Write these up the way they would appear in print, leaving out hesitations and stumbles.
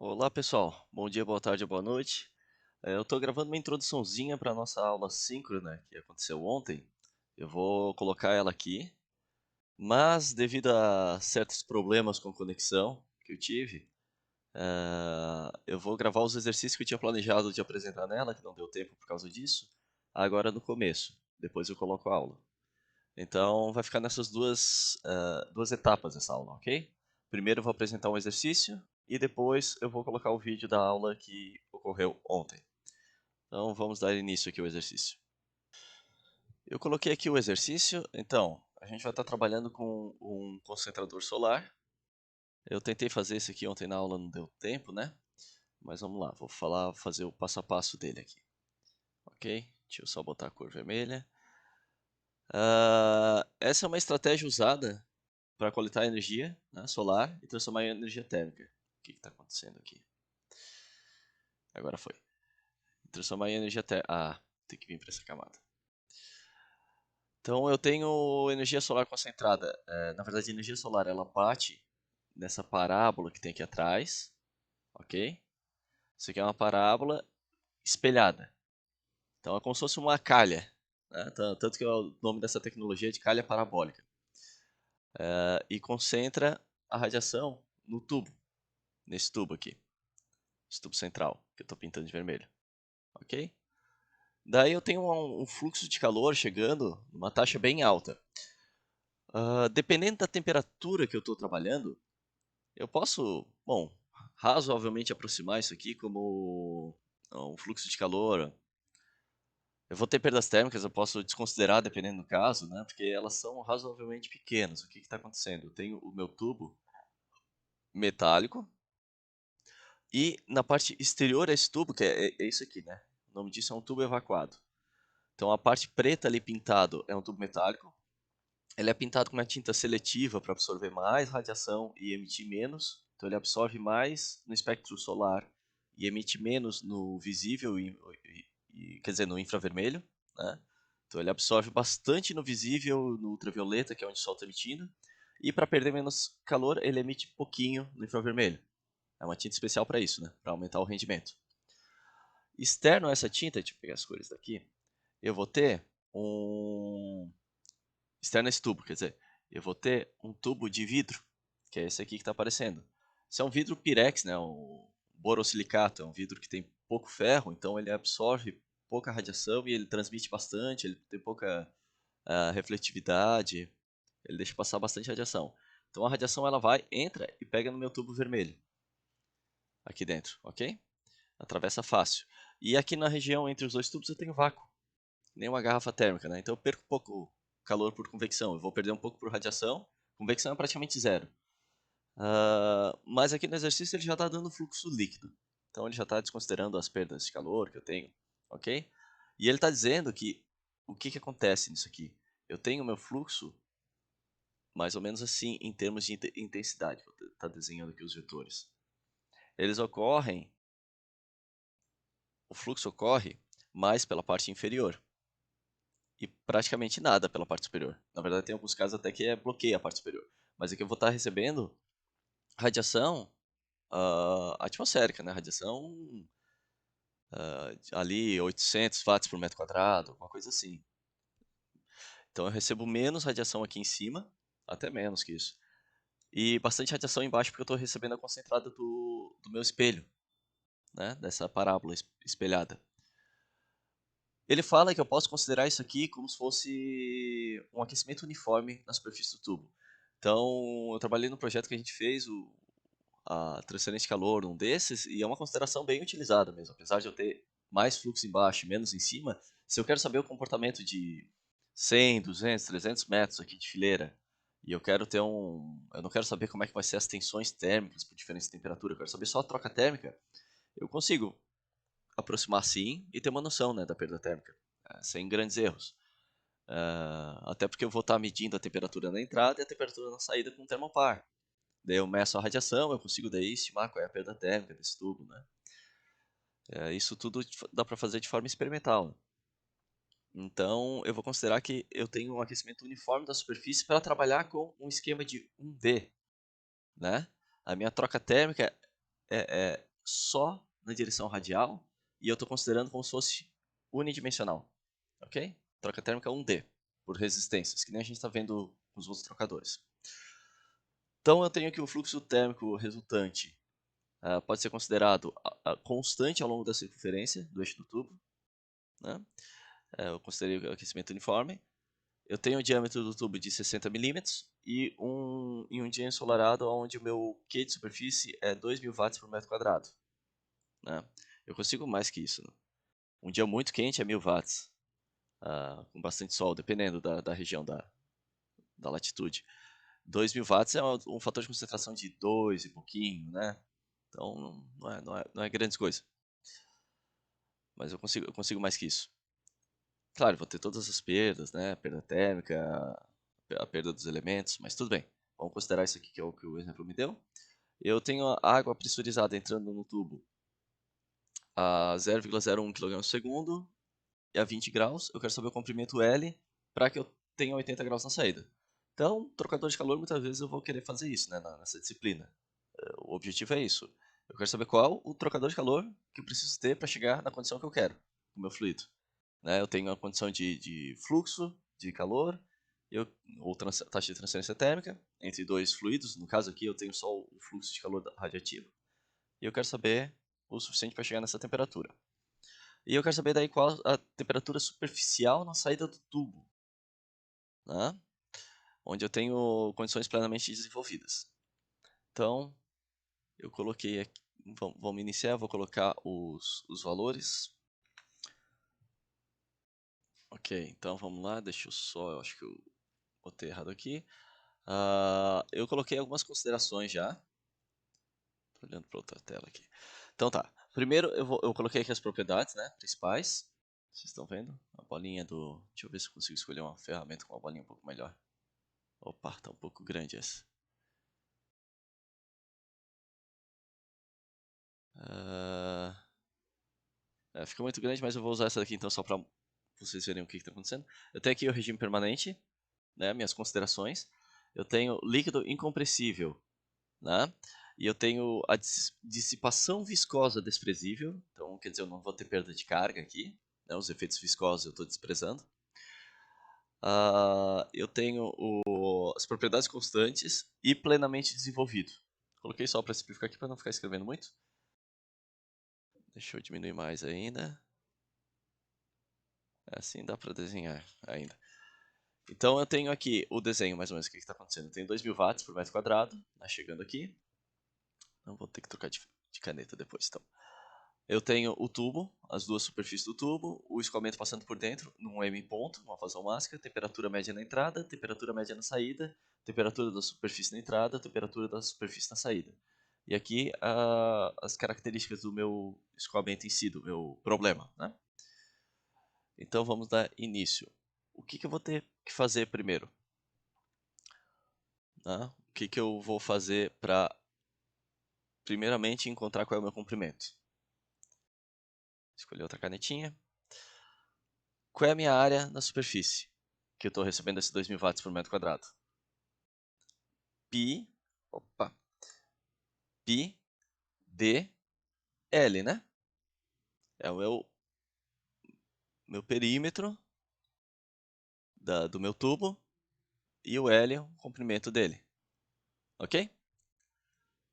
Olá pessoal, bom dia, boa tarde, boa noite. Eu estou gravando uma introduçãozinha para a nossa aula síncrona que aconteceu ontem. Eu vou colocar ela aqui, mas devido a certos problemas com conexão que eu tive, eu vou gravar os exercícios que eu tinha planejado de apresentar nela, que não deu tempo por causa disso, agora no começo. Depois eu coloco a aula. Então vai ficar nessas duas etapas essa aula, ok? Primeiro eu vou apresentar um exercício e depois eu vou colocar o vídeo da aula que ocorreu ontem. Então vamos dar início aqui ao exercício. Eu coloquei aqui o exercício, então a gente vai estar trabalhando com um concentrador solar. Eu tentei fazer esse aqui ontem na aula, não deu tempo, né? Mas vamos lá, fazer o passo a passo dele aqui. Ok? Deixa eu só botar a cor vermelha. Essa é uma estratégia usada para coletar energia, né, solar e transformar em energia térmica. O que está acontecendo aqui? Agora foi. Transformar em energia térmica. Tem que vir para essa camada. Então eu tenho energia solar concentrada. Na verdade, a energia solar ela bate nessa parábola que tem aqui atrás, ok? Isso aqui é uma parábola espelhada. Então é como se fosse uma calha, né? Tanto que o nome dessa tecnologia é de calha parabólica. E concentra a radiação no tubo, nesse tubo aqui. Esse tubo central, que eu estou pintando de vermelho. Ok? Daí eu tenho um fluxo de calor chegando numa taxa bem alta. Dependendo da temperatura que eu estou trabalhando, eu posso, bom, razoavelmente aproximar isso aqui como um fluxo de calor. Eu vou ter perdas térmicas, eu posso desconsiderar dependendo do caso, né? Porque elas são razoavelmente pequenas. O que está acontecendo? Eu tenho o meu tubo metálico e na parte exterior desse tubo, que é isso aqui, né? O nome disso é um tubo evacuado. Então a parte preta ali pintado é um tubo metálico. Ele é pintado com uma tinta seletiva para absorver mais radiação e emitir menos. Então ele absorve mais no espectro solar e emite menos no visível quer dizer, no infravermelho, né? Então ele absorve bastante no visível, no ultravioleta, que é onde o sol está emitindo. E para perder menos calor, ele emite pouquinho no infravermelho. É uma tinta especial para isso, né? Para aumentar o rendimento. Externo a essa tinta, deixa eu pegar as cores daqui, eu vou ter um... Externo a esse tubo, quer dizer, eu vou ter um tubo de vidro, que é esse aqui que está aparecendo. Isso é um vidro pirex, né? Um borosilicato, é um vidro que tem pouco ferro, então ele absorve pouca radiação e ele transmite bastante, ele tem pouca refletividade, ele deixa passar bastante radiação. Então a radiação ela vai, entra e pega no meu tubo vermelho, aqui dentro, ok? Atravessa fácil. E aqui na região entre os dois tubos eu tenho vácuo, nem uma garrafa térmica, né? Então eu perco pouco calor por convecção, eu vou perder um pouco por radiação, convecção é praticamente zero. Mas aqui no exercício ele já está dando fluxo líquido, então ele já está desconsiderando as perdas de calor que eu tenho, ok? E ele está dizendo que o que acontece nisso aqui? Eu tenho o meu fluxo mais ou menos assim em termos de intensidade, vou estar desenhando aqui os vetores. Eles ocorrem, o fluxo ocorre mais pela parte inferior e praticamente nada pela parte superior. Na verdade, tem alguns casos até que bloqueia a parte superior. Mas aqui eu vou estar recebendo radiação atmosférica, né? Radiação ali 800 watts por metro quadrado, alguma coisa assim. Então eu recebo menos radiação aqui em cima, até menos que isso. E bastante radiação embaixo porque eu estou recebendo a concentrada do meu espelho, né? Dessa parábola espelhada. Ele fala que eu posso considerar isso aqui como se fosse um aquecimento uniforme na superfície do tubo. Então, eu trabalhei no projeto que a gente fez, a transferência de calor, um desses, e é uma consideração bem utilizada mesmo. Apesar de eu ter mais fluxo embaixo e menos em cima, se eu quero saber o comportamento de 100, 200, 300 metros aqui de fileira, e eu quero ter eu não quero saber como é que vai ser as tensões térmicas por diferença de temperatura, eu quero saber só a troca térmica, eu consigo aproximar sim e ter uma noção, né, da perda térmica, sem grandes erros. Até porque eu vou estar medindo a temperatura na entrada e a temperatura na saída com um termopar. Daí eu meço a radiação, eu consigo daí estimar qual é a perda térmica desse tubo, né? Isso tudo dá para fazer de forma experimental, né? Então eu vou considerar que eu tenho um aquecimento uniforme da superfície para trabalhar com um esquema de 1D, né? A minha troca térmica só na direção radial e eu estou considerando como se fosse unidimensional, ok? Troca térmica 1D, por resistências, que nem a gente está vendo com os outros trocadores. Então eu tenho aqui o fluxo térmico resultante, pode ser considerado constante ao longo da circunferência do eixo do tubo, né? Eu considerei o aquecimento uniforme. Eu tenho o diâmetro do tubo de 60 milímetros e um dia ensolarado onde o meu Q de superfície é 2.000 watts por metro quadrado, né? Eu consigo mais que isso, né? Um dia muito quente é 1.000 watts, com bastante sol, dependendo da região da latitude. 2.000 watts é um fator de concentração de 2 e pouquinho, né? Então não é grandes coisas. Mas eu consigo mais que isso. Claro, vou ter todas as perdas, né? Perda térmica, a perda dos elementos, mas tudo bem. Vamos considerar isso aqui que é o que o exemplo me deu. Eu tenho a água pressurizada entrando no tubo a 0,01 kg por segundo e a 20 graus. Eu quero saber o comprimento L para que eu tenha 80 graus na saída. Então, trocador de calor, muitas vezes eu vou querer fazer isso, né, nessa disciplina. O objetivo é isso. Eu quero saber qual o trocador de calor que eu preciso ter para chegar na condição que eu quero, com o meu fluido. Né? Eu tenho a condição de fluxo, de calor, ou taxa de transferência térmica entre dois fluidos. No caso aqui eu tenho só o fluxo de calor radiativo. E eu quero saber o suficiente para chegar nessa temperatura. E eu quero saber daí qual a temperatura superficial na saída do tubo, né? Onde eu tenho condições plenamente desenvolvidas. Então, eu coloquei aqui, vamos iniciar, vou colocar os valores. Ok, então vamos lá, deixa eu só, eu acho que eu botei errado aqui. Eu coloquei algumas considerações já. Tô olhando para outra tela aqui. Então tá, primeiro eu coloquei aqui as propriedades, né, principais. Vocês estão vendo? A bolinha do... Deixa eu ver se eu consigo escolher uma ferramenta com uma bolinha um pouco melhor. Opa, tá um pouco grande essa. Fica muito grande, mas eu vou usar essa daqui então só para vocês verem o que está acontecendo. Eu tenho aqui o regime permanente, né, minhas considerações. Eu tenho líquido incompressível, né? E eu tenho a dissipação viscosa desprezível, então quer dizer, eu não vou ter perda de carga aqui, né? Os efeitos viscosos eu estou desprezando. Eu tenho as propriedades constantes e plenamente desenvolvido. Coloquei só para simplificar aqui para não ficar escrevendo muito. Deixa eu diminuir mais ainda. Assim dá para desenhar ainda. Então eu tenho aqui o desenho mais ou menos o que está acontecendo. Eu tenho 2.000 watts por metro quadrado, né, chegando aqui. Não vou ter que trocar de caneta depois, então. Eu tenho o tubo, as duas superfícies do tubo, o escoamento passando por dentro, num M ponto, uma fusão máxima, temperatura média na entrada, temperatura média na saída, temperatura da superfície na entrada, temperatura da superfície na saída. E aqui as características do meu escoamento em si, do meu problema, né? Então vamos dar início. O que eu vou ter que fazer primeiro? Né? O que eu vou fazer para, primeiramente, encontrar qual é o meu comprimento? Escolher outra canetinha. Qual é a minha área na superfície que eu estou recebendo esses 2.000 watts por metro quadrado? Pi, Pi d L, né? É o meu perímetro do meu tubo e o L é o comprimento dele. Ok?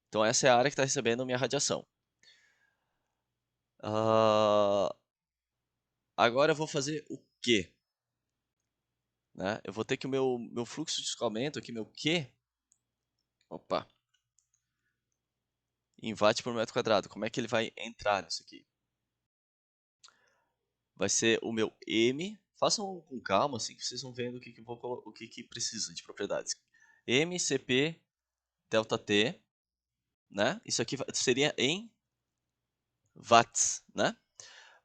Então essa é a área que está recebendo a minha radiação. Agora eu vou fazer o quê? Né? Eu vou ter que o meu fluxo de escoamento aqui, meu Q, em watt por metro quadrado. Como é que ele vai entrar nisso aqui? Vai ser o meu M. Façam com calma, assim, que vocês vão vendo o que precisa de propriedades. MCP delta T, né? Isso aqui seria em watts, né?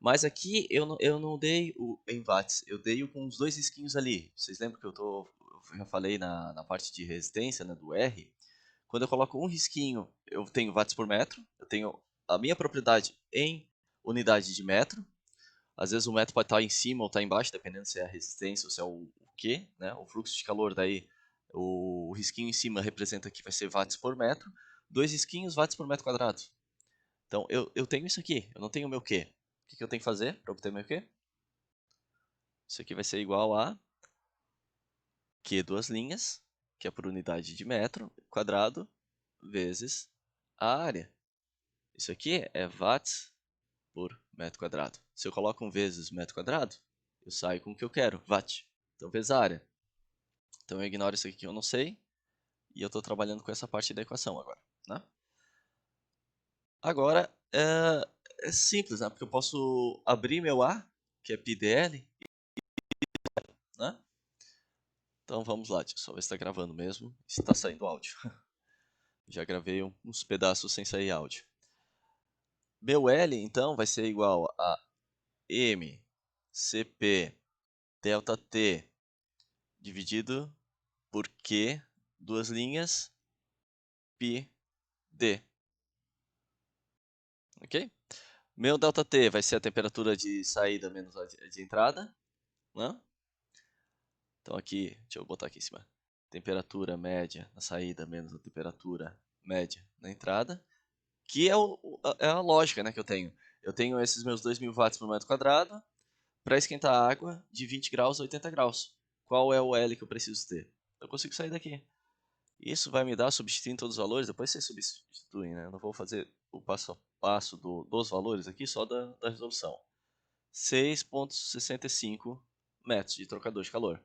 Mas aqui eu não dei o em watts, eu dei o com os dois risquinhos ali. Vocês lembram que eu já falei na parte de resistência, né, do R? Quando eu coloco um risquinho, eu tenho watts por metro, eu tenho a minha propriedade em unidade de metro. Às vezes o metro pode estar em cima ou estar embaixo, dependendo se é a resistência ou se é o Q, né? O fluxo de calor daí, o risquinho em cima representa que vai ser watts por metro. Dois risquinhos, watts por metro quadrado. Então, eu tenho isso aqui, eu não tenho o meu Q. O que eu tenho que fazer para obter meu Q? Isso aqui vai ser igual a Q duas linhas, que é por unidade de metro quadrado, vezes a área. Isso aqui é watts por metro quadrado. Se eu coloco um vezes metro quadrado, eu saio com o que eu quero, watt. Então, vezes a área. Então, eu ignoro isso aqui que eu não sei, e eu estou trabalhando com essa parte da equação agora. Né? Agora, é simples, né? Porque eu posso abrir meu A, que é πdl, né? Então vamos lá, deixa eu só ver se está gravando mesmo, se está saindo áudio. Já gravei uns pedaços sem sair áudio. Meu L, então, vai ser igual a m cp delta t dividido por q, duas linhas, π d. Ok? Meu delta t vai ser a temperatura de saída menos a de entrada. Né? Então aqui, deixa eu botar aqui em cima. Temperatura média na saída menos a temperatura média na entrada. Que é a lógica, né, que eu tenho. Eu tenho esses meus 2.000 watts por metro quadrado para esquentar a água de 20 graus a 80 graus. Qual é o L que eu preciso ter? Eu consigo sair daqui. Isso vai me dar, substituindo todos os valores, depois vocês substituem, né? Eu não vou fazer o passo a passo dos valores aqui, só da resolução. 6,65 metros de trocador de calor.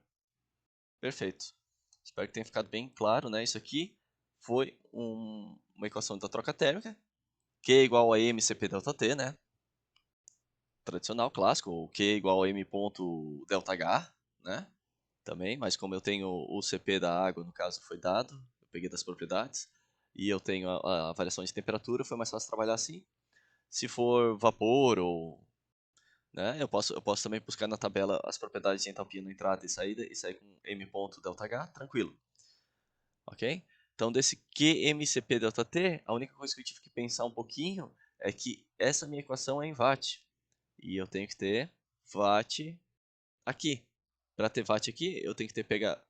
Perfeito. Espero que tenha ficado bem claro, né? Isso aqui foi uma equação da troca térmica, Q é igual a mCp delta T, né? Tradicional, clássico, o Q é igual a m ponto delta H, né? Também, mas como eu tenho o CP da água, no caso, foi dado, eu peguei das propriedades, e eu tenho a variação de temperatura, foi mais fácil trabalhar assim. Se for vapor ou... Né, eu posso também buscar na tabela as propriedades de entalpia na entrada e saída, e sair com m ponto delta H, tranquilo. Ok? Então, desse QMCP ΔT, a única coisa que eu tive que pensar um pouquinho é que essa minha equação é em watt. E eu tenho que ter watt aqui. Para ter watt aqui, eu tenho que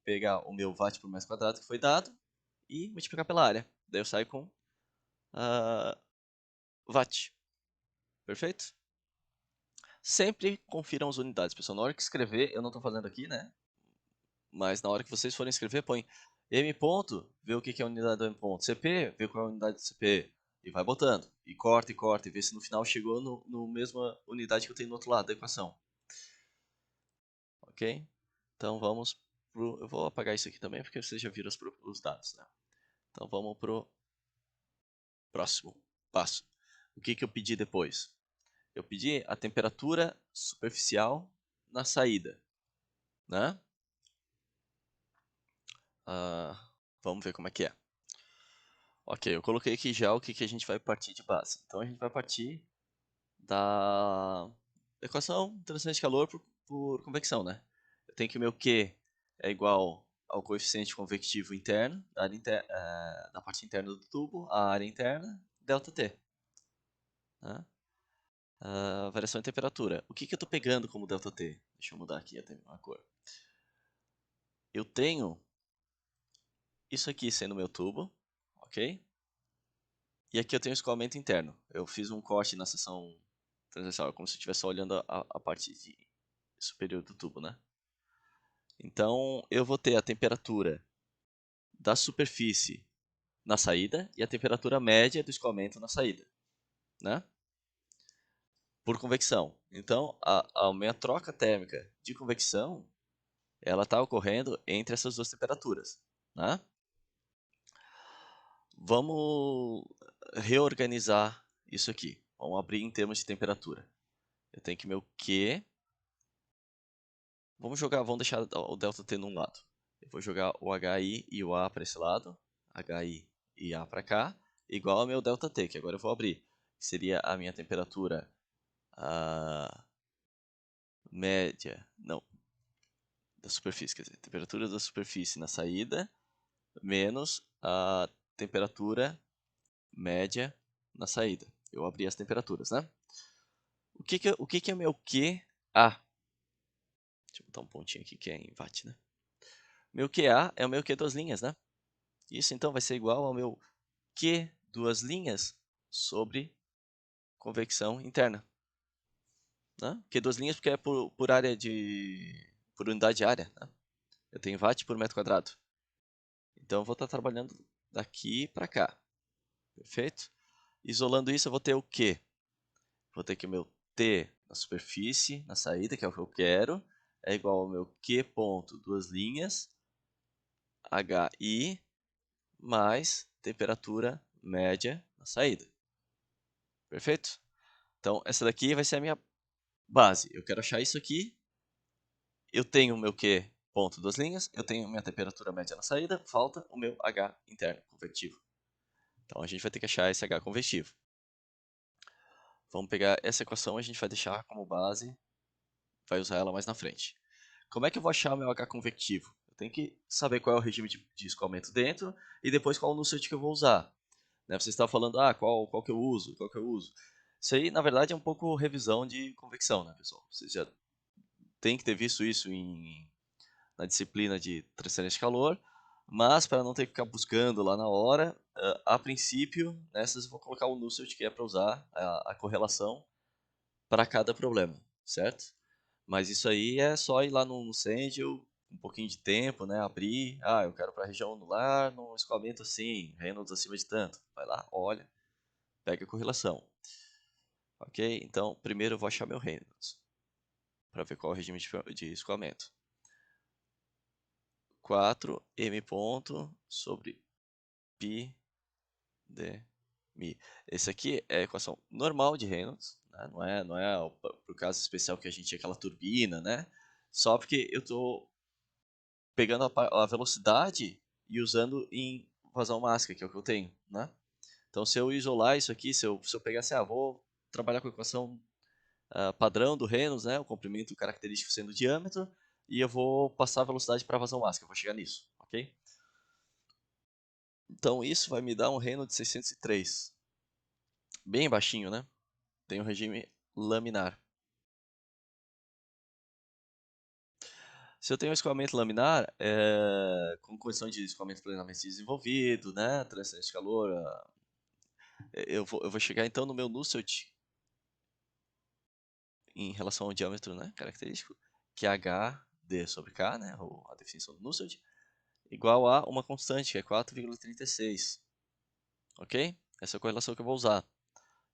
pegar o meu watt por metro quadrado que foi dado e multiplicar pela área. Daí eu saio com watt. Perfeito? Sempre confiram as unidades, pessoal. Na hora que escrever, eu não estou fazendo aqui, né? Mas na hora que vocês forem escrever, põe m ponto, vê o que é a unidade do m ponto, cp, vê qual é a unidade do cp, e vai botando, e corta, e vê se no final chegou no mesma unidade que eu tenho no outro lado da equação. Ok? Então vamos pro... Eu vou apagar isso aqui também, porque vocês já viram os dados, né? Então vamos pro próximo passo. O que eu pedi depois? Eu pedi a temperatura superficial na saída, né? Vamos ver como é que é. Ok, eu coloquei aqui já o que a gente vai partir de base. Então a gente vai partir da equação de transferência de calor por convecção, né? Eu tenho que o meu Q é igual ao coeficiente convectivo interno da, da parte interna do tubo, a área interna, ΔT. Né? Variação de temperatura. O que eu estou pegando como ΔT? Deixa eu mudar aqui a cor. Eu tenho isso aqui sendo meu tubo, ok? E aqui eu tenho o escoamento interno. Eu fiz um corte na seção transversal, como se eu estivesse olhando a parte superior do tubo, né? Então, eu vou ter a temperatura da superfície na saída e a temperatura média do escoamento na saída, né? Por convecção. Então, a minha troca térmica de convecção, ela está ocorrendo entre essas duas temperaturas, né? Vamos reorganizar isso aqui. Vamos abrir em termos de temperatura. Eu tenho que meu Q... Vamos deixar o ΔT num lado. Eu vou jogar o HI e o A para esse lado, HI e A para cá, igual ao meu ΔT, que agora eu vou abrir. Seria a minha temperatura média, não, da superfície, quer dizer, temperatura da superfície na saída, menos a temperatura média na saída. Eu abri as temperaturas, né? O que é meu QA? Deixa eu botar um pontinho aqui que é em watt, né? Meu QA é o meu Q duas linhas, né? Isso então vai ser igual ao meu Q duas linhas sobre convecção interna. Né? Q2 linhas porque é por área por unidade de área. Né? Eu tenho watt por metro quadrado. Então eu vou estar trabalhando daqui para cá. Perfeito? Isolando isso, eu vou ter o quê? Vou ter que o meu T na superfície, na saída, que é o que eu quero, é igual ao meu Q ponto, duas linhas, HI, mais temperatura média na saída. Perfeito? Então, essa daqui vai ser a minha base. Eu quero achar isso aqui. Eu tenho o meu Q ponto, duas linhas, eu tenho minha temperatura média na saída, falta o meu H interno, convectivo. Então, a gente vai ter que achar esse H convectivo. Vamos pegar essa equação, a gente vai deixar como base, vai usar ela mais na frente. Como é que eu vou achar o meu H convectivo? Eu tenho que saber qual é o regime de escoamento dentro e depois qual o Nusselt que eu vou usar. Né? Você está falando, qual que eu uso, qual que eu uso. Isso aí, na verdade, é um pouco revisão de convecção, né, pessoal? Vocês já têm que ter visto isso na disciplina de transferência de calor, mas para não ter que ficar buscando lá na hora, a princípio, nessas eu vou colocar o Nusselt que é para usar a correlação para cada problema, certo? Mas isso aí é só ir lá no Sendel, um pouquinho de tempo, né? Abrir, eu quero para a região anular, no escoamento assim, Reynolds acima de tanto. Vai lá, olha, pega a correlação. Ok? Então, primeiro eu vou achar meu Reynolds, para ver qual é o regime de escoamento. 4m ponto sobre π d mi. Esse aqui é a equação normal de Reynolds, né? Não é para o caso especial que a gente tinha aquela turbina, né? Só porque eu estou pegando a velocidade e usando em vazão máxima, que é o que eu tenho, né? Então, se eu isolar isso aqui, se eu pegar assim, vou trabalhar com a equação padrão do Reynolds, né? O comprimento característico sendo o diâmetro, e eu vou passar a velocidade para a vazão máxima, eu vou chegar nisso, ok? Então, isso vai me dar um Reynolds de 603. Bem baixinho, né? Tem um regime laminar. Se eu tenho um escoamento laminar, com condição de escoamento plenamente desenvolvido, né? Transferência de calor, eu vou chegar então no meu Nusselt em relação ao diâmetro, né, característico, que é HD sobre K, né, a definição do Nusselt, igual a uma constante, que é 4,36. Ok? Essa é a correlação que eu vou usar.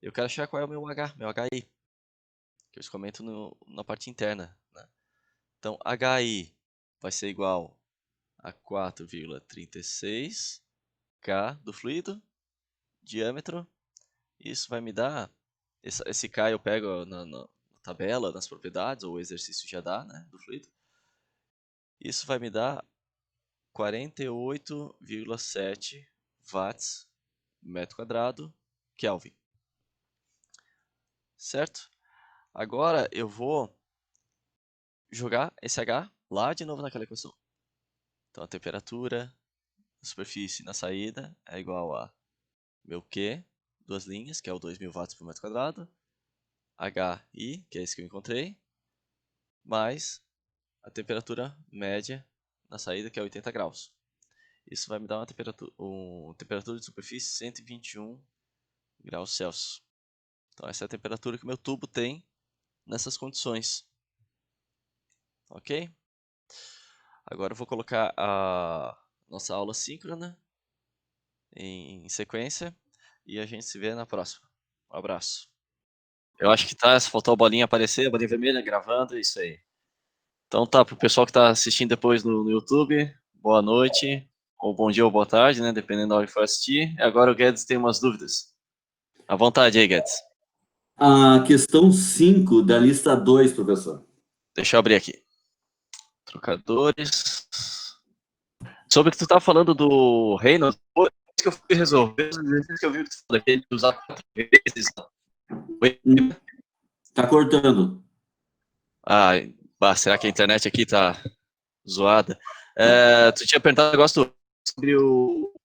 Eu quero achar qual é o meu HI, que eu comento na parte interna. Né? Então, HI vai ser igual a 4,36 K do fluido, diâmetro. Isso vai me dar, esse K eu pego na tabela, nas propriedades, ou o exercício já dá, né, do fluido. Isso vai me dar 48,7 watts metro quadrado Kelvin. Certo? Agora eu vou jogar esse H lá de novo naquela equação. Então a temperatura da superfície na saída é igual a meu Q, duas linhas, que é o 2000 watts por metro quadrado, HI, que é esse que eu encontrei, mais a temperatura média na saída, que é 80 graus. Isso vai me dar uma temperatura de superfície 121 graus Celsius. Então essa é a temperatura que o meu tubo tem nessas condições. Ok? Agora eu vou colocar a nossa aula síncrona em sequência e a gente se vê na próxima. Um abraço. Eu acho que tá, faltou a bolinha aparecer, a bolinha vermelha gravando, isso aí. Então tá, pro pessoal que tá assistindo depois no YouTube, boa noite, ou bom dia ou boa tarde, né, dependendo da hora que for assistir. Agora o Guedes tem umas dúvidas. À vontade aí, Guedes. A questão 5 da lista 2, professor. Deixa eu abrir aqui. Trocadores. Sobre o que tu tá falando do Reynolds, depois que eu fui resolver os exercícios que eu vi que tu falou daquele de usar 4 vezes. Tá cortando. Será que a internet aqui tá zoada? Tu tinha perguntado um negócio sobre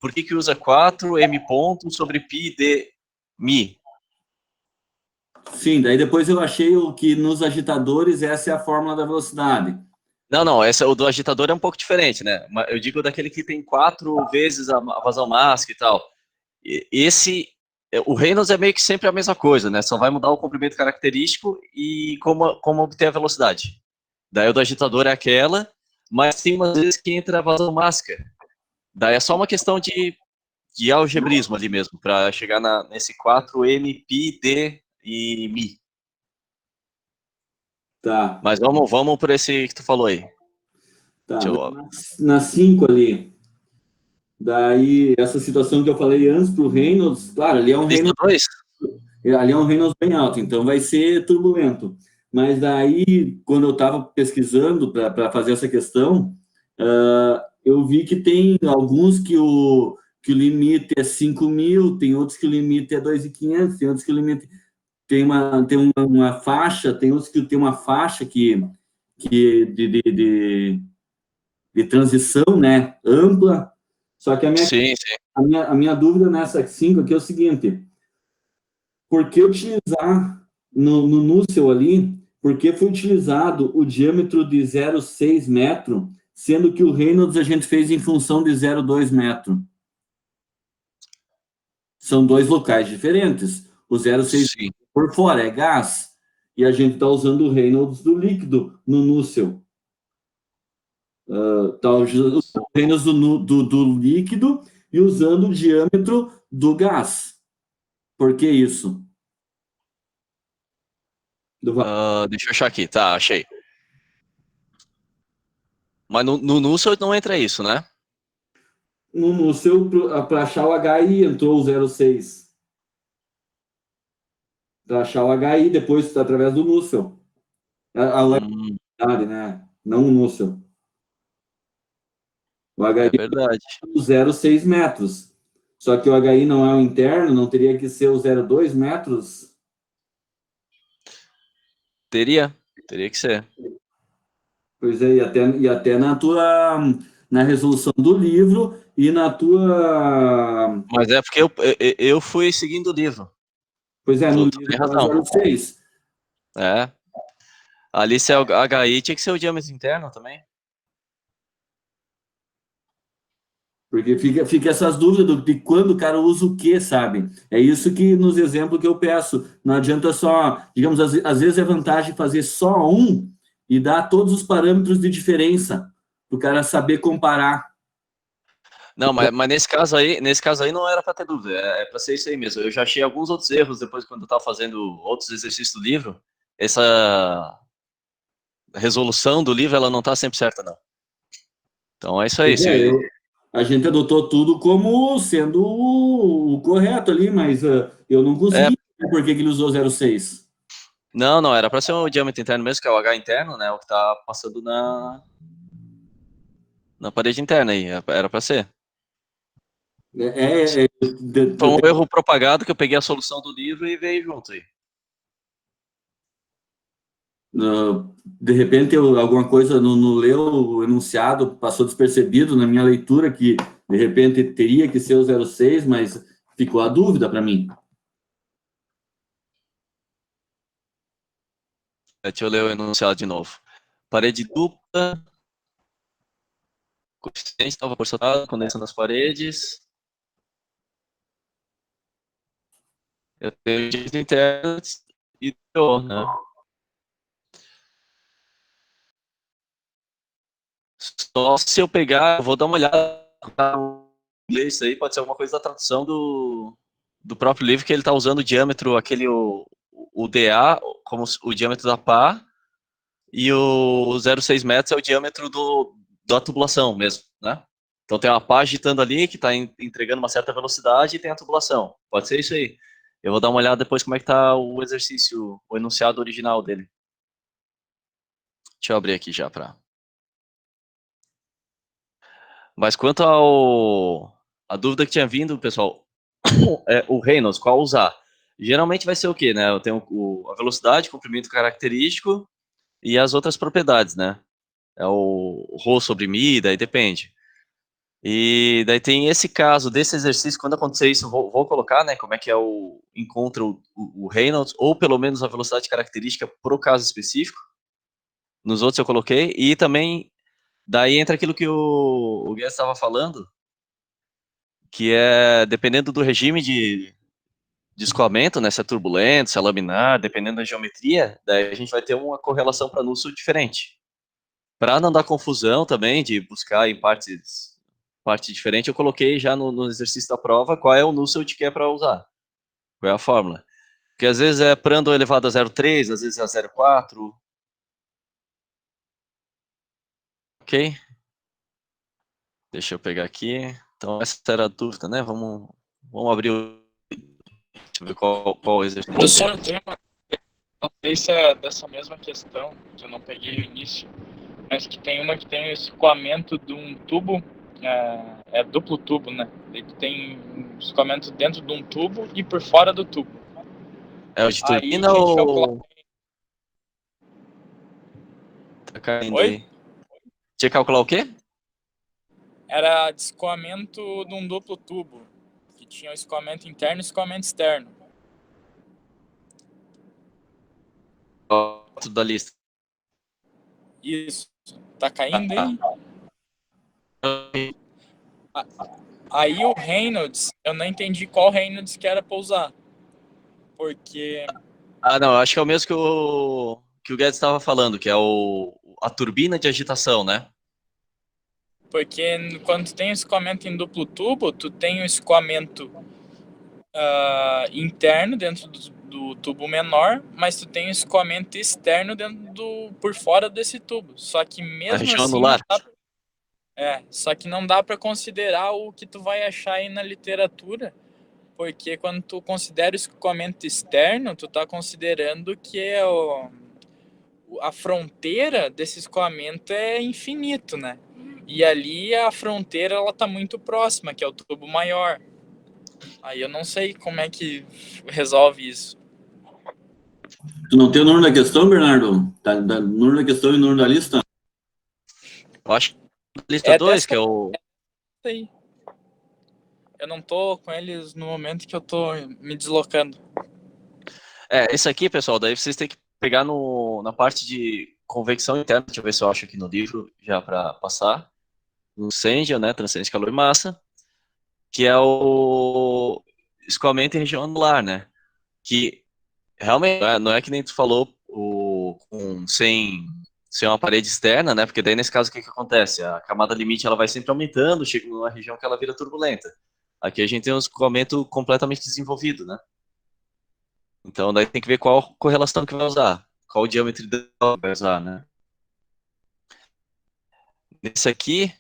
por que usa 4 M ponto sobre pi de mi. Sim, daí depois eu achei o que nos agitadores essa é a fórmula da velocidade. Não, o do agitador é um pouco diferente, né? Eu digo daquele que tem 4 vezes a vazão máxima e tal. Esse o Reynolds é meio que sempre a mesma coisa, né? Só vai mudar o comprimento característico e como obter a velocidade. Daí o do agitador é aquela, mas tem umas vezes que entra a vazão mágica. Daí é só uma questão de algebrismo ali mesmo, para chegar nesse 4M, Pi, D e Mi. Tá, Mas vamos por esse que tu falou aí. tá. Deixa eu... Na 5 ali, daí essa situação que eu falei antes para o Reynolds, claro, Pista 2? Ali é um Reynolds bem alto, então vai ser turbulento. Mas daí, quando eu estava pesquisando para fazer essa questão, eu vi que tem alguns que o limite é 5.000, tem outros que o limite é 2.500, tem outros que o limite tem uma faixa, tem outros que tem uma faixa que de transição, né, ampla. Só que Sim, sim. a minha dúvida nessa 5 aqui é o seguinte: por que utilizar no Núcleo ali, por que foi utilizado o diâmetro de 0,6 metro, sendo que o Reynolds a gente fez em função de 0,2 metro? São dois locais diferentes. O 0,6 Sim. por fora é gás, e a gente está usando o Reynolds do líquido no Núcleo. Está usando o Reynolds do líquido e usando o diâmetro do gás. Por que isso? Deixa eu achar aqui. Tá, achei. Mas no Núcleo não entra isso, né? No seu, para achar o HI, entrou o 06. Para achar o HI, depois através do Núcleo. A Hum, lateralidade, né? Não o Núcleo. O HI é verdade. é o 0,6 metros. Só que o HI não é o interno, não teria que ser o 0,2 metros? Teria que ser. Pois é, e até na resolução do livro e na tua. Mas é porque eu fui seguindo o livro. Pois é, no Tu livro tem é razão. 0,6. É. Ali se é o HI, tinha que ser o diâmetro interno também. Porque fica essas dúvidas de quando o cara usa o quê, sabe? É isso que nos exemplos que eu peço. Não adianta só, digamos, às vezes é vantagem fazer só um e dar todos os parâmetros de diferença, para o cara saber comparar. Não, mas nesse caso aí não era para ter dúvida, é para ser isso aí mesmo. Eu já achei alguns outros erros depois quando eu estava fazendo outros exercícios do livro. Essa resolução do livro, ela não está sempre certa, não. Então é isso aí. Pois é, a gente adotou tudo como sendo o correto ali, mas eu não É, consegui entender por que ele usou 0,6. não, era para ser o diâmetro interno mesmo, que é o H interno, né? O que está passando na parede interna aí. Era para ser. Foi um erro propagado que eu peguei a solução do livro e veio junto aí. De repente, alguma coisa no leu o enunciado passou despercebido na minha leitura, que de repente teria que ser o 06, mas ficou a dúvida para mim. Deixa eu ler o enunciado de novo. Parede dupla, coeficiente nova proporcional, condensa nas paredes. Eu tenho dias internos e deu, né? Só se eu pegar, eu vou dar uma olhada no inglês aí, pode ser alguma coisa da tradução do próprio livro, que ele está usando o diâmetro, o DA, como o diâmetro da pá, e o 0,6 metros é o diâmetro da tubulação mesmo, né? Então tem uma pá agitando ali, que está entregando uma certa velocidade, e tem a tubulação. Pode ser isso aí. Eu vou dar uma olhada depois como é que está o exercício, o enunciado original dele. Deixa eu abrir aqui já para. Mas quanto a dúvida que tinha vindo, pessoal, é o Reynolds, qual usar? Geralmente vai ser o quê, né? Eu tenho a velocidade, comprimento característico e as outras propriedades, né? É o ρ sobre mi, daí depende. E daí tem esse caso desse exercício, quando acontecer isso, vou colocar, né? Como é que é encontra o Reynolds, ou pelo menos a velocidade característica para o caso específico. Nos outros eu coloquei. E também, daí entra aquilo que o Guess estava falando, que é dependendo do regime de escoamento, né, se é turbulento, se é laminar, dependendo da geometria, daí a gente vai ter uma correlação para núcleo diferente. Para não dar confusão também, de buscar em parte diferente, eu coloquei já no exercício da prova qual é o núcleo que é para usar, qual é a fórmula. Porque às vezes é prando elevado a 0,3, às vezes é a 0,4. Ok? Deixa eu pegar aqui. Então essa era a dúvida, né? Vamos abrir o... Deixa eu ver qual o exercício. Professor, tem uma notícia dessa mesma questão, que eu não peguei no início, mas que tem uma que tem o escoamento de um tubo, é duplo tubo, né? Ele tem um escoamento dentro de um tubo e por fora do tubo. É o de Aí turbina tinha que ou... calcular. Tá caindo Oi? aí. Tinha que calcular o quê? Era de escoamento de um duplo tubo, que tinha o escoamento interno e o escoamento externo. Tudo da lista. Isso. Tá caindo aí? Aí o Reynolds, eu não entendi qual Reynolds que era pra usar. Porque... Ah, não, acho que é o mesmo que o Guedes estava falando, que é a turbina de agitação, né? Porque quando tu tem o escoamento em duplo tubo, tu tem o escoamento interno dentro do tubo menor, mas tu tem o escoamento externo por fora desse tubo. Só que A mesmo região assim, anular. só que não dá para considerar o que tu vai achar aí na literatura, porque quando tu considera o escoamento externo, tu tá considerando que a fronteira desse escoamento é infinito, né? E ali a fronteira ela tá muito próxima, que é o tubo maior. Aí eu não sei como é que resolve isso. Tu não tem o número da questão, Bernardo? Tá, número da questão e número da lista? Eu acho que a lista 2, Dessa que é o... aí. Eu não tô com eles no momento que eu tô me deslocando. Esse aqui, pessoal, daí vocês têm que pegar na parte de convecção interna. Deixa eu ver se eu acho aqui no livro, já para passar. No Senja, né, transferência de calor e massa, que é o escoamento em região anular, né? Que realmente não é que nem tu falou sem uma parede externa, né? Porque daí nesse caso o que acontece? A camada limite ela vai sempre aumentando, chega numa região que ela vira turbulenta. Aqui a gente tem um escoamento completamente desenvolvido, né? Então daí tem que ver qual correlação que vai usar, qual o diâmetro vai usar, né? Nesse aqui,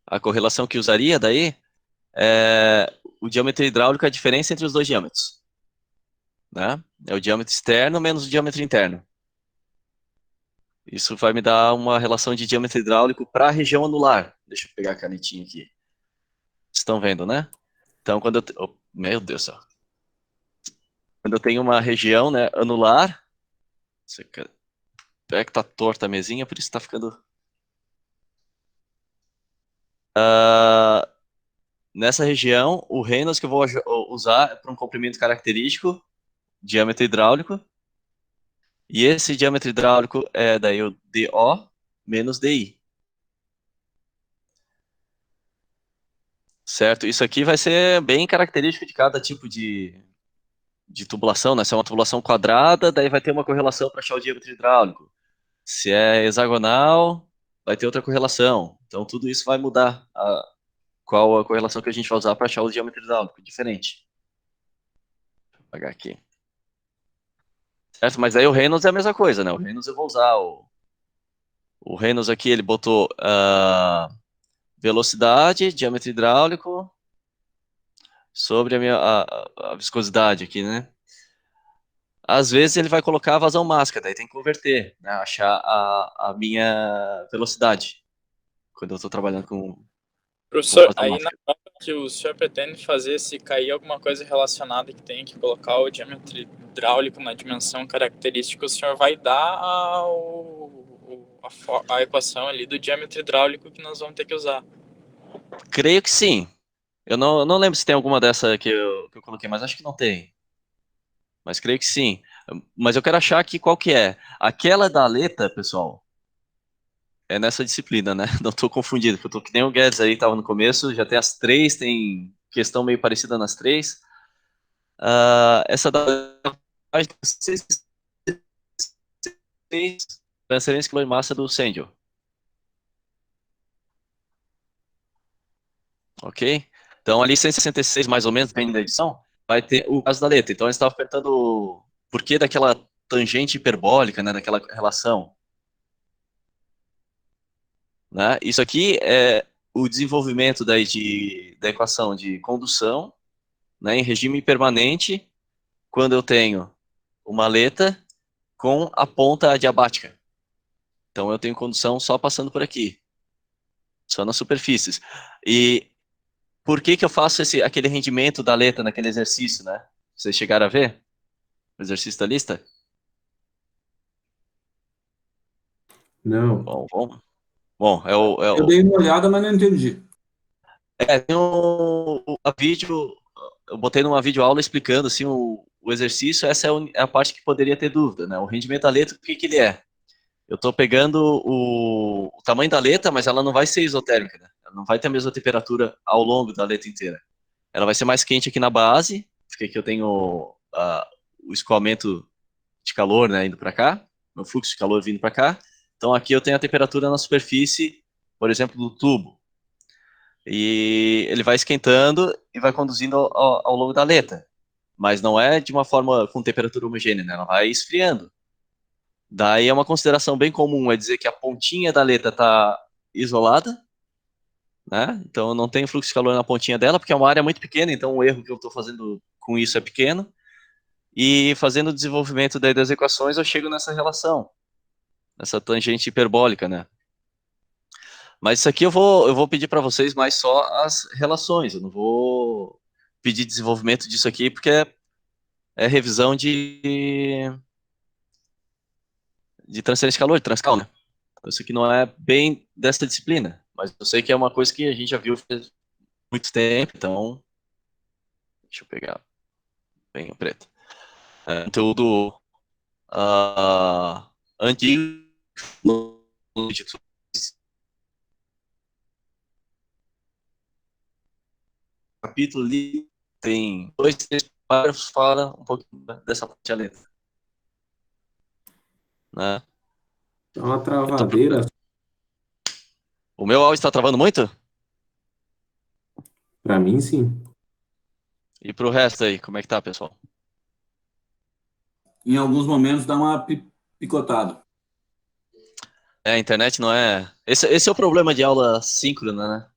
a correlação que usaria daí é o diâmetro hidráulico é a diferença entre os dois diâmetros, né? É o diâmetro externo menos o diâmetro interno. Isso vai me dar uma relação de diâmetro hidráulico para a região anular. Deixa eu pegar a canetinha aqui. Estão vendo, né? Então, meu Deus do céu. Quando eu tenho uma região, né, anular, é que tá torta a mesinha, por isso tá ficando... Nessa região, o Reynolds que eu vou usar é para um comprimento característico, diâmetro hidráulico, e esse diâmetro hidráulico é daí o DO menos DI. Certo? Isso aqui vai ser bem característico de cada tipo de tubulação, né? Se é uma tubulação quadrada, daí vai ter uma correlação para achar o diâmetro hidráulico. Se é hexagonal, vai ter outra correlação. Então, tudo isso vai mudar qual a correlação que a gente vai usar para achar o diâmetro hidráulico, diferente. Vou apagar aqui. Certo? Mas aí o Reynolds é a mesma coisa, né? O Reynolds eu vou usar o Reynolds aqui, ele botou velocidade, diâmetro hidráulico sobre a viscosidade aqui, né? Às vezes ele vai colocar a vazão máxima, daí tem que converter, né? Achar a minha velocidade quando eu estou trabalhando com Professor, vazão aí na máxima. prova que o senhor pretende fazer, se cair alguma coisa relacionada que tem que colocar o diâmetro hidráulico na dimensão característica, o senhor vai dar a equação ali do diâmetro hidráulico que nós vamos ter que usar. Creio que sim. Eu não lembro se tem alguma dessa que eu coloquei, mas acho que não tem. Mas creio que sim. Mas eu quero achar aqui qual que é. Aquela da aleta, pessoal, é nessa disciplina, né? Não estou confundido, porque eu tô que nem o Guedes aí, estava no começo, já tem as três, tem questão meio parecida nas três. essa da página 6, transferência de calor e massa do Sendel. Ok? Então, ali 166, mais ou menos, depende da edição, vai ter o caso da letra. Então, a gente estava perguntando o porquê daquela tangente hiperbólica, né, daquela relação. Né? Isso aqui é o desenvolvimento daí da equação de condução, né, em regime permanente, quando eu tenho uma aleta com a ponta adiabática. Então, eu tenho condução só passando por aqui, só nas superfícies. E por que eu faço aquele rendimento da aleta naquele exercício, né? Vocês chegaram a ver o exercício da lista? Não. Bom, Eu dei uma olhada, mas não entendi. tem a vídeo, eu botei numa videoaula explicando assim, o exercício, essa é a parte que poderia ter dúvida, né? O rendimento da letra, o que ele é? Eu estou pegando o tamanho da letra, mas ela não vai ser isotérmica, né? Ela não vai ter a mesma temperatura ao longo da letra inteira. Ela vai ser mais quente aqui na base, porque aqui eu tenho o escoamento de calor, né, indo para cá, o fluxo de calor vindo para cá. Então aqui eu tenho a temperatura na superfície, por exemplo, do tubo. E ele vai esquentando e vai conduzindo ao longo da aleta. Mas não é de uma forma com temperatura homogênea, né? Ela vai esfriando. Daí é uma consideração bem comum, é dizer que a pontinha da aleta está isolada, né? Então eu não tenho fluxo de calor na pontinha dela, porque é uma área muito pequena, então o erro que eu estou fazendo com isso é pequeno. E fazendo o desenvolvimento daí das equações, eu chego nessa relação, nessa tangente hiperbólica, né? Mas isso aqui eu vou pedir para vocês mais só as relações, eu não vou pedir desenvolvimento disso aqui, porque é revisão de transferência de calor, de Transcal, né? Então, isso aqui não é bem dessa disciplina, mas eu sei que é uma coisa que a gente já viu faz muito tempo, então deixa eu pegar bem o preto. Conteúdo antigo no capítulo ali tem 2, 3 parágrafos fala um pouquinho dessa parte da letra, né? É uma Então, travadeira. o meu áudio está travando muito? Para mim, sim. E pro resto aí, como é que tá, pessoal? Em alguns momentos dá uma picotada. A internet não é. Esse é o problema de aula síncrona, né?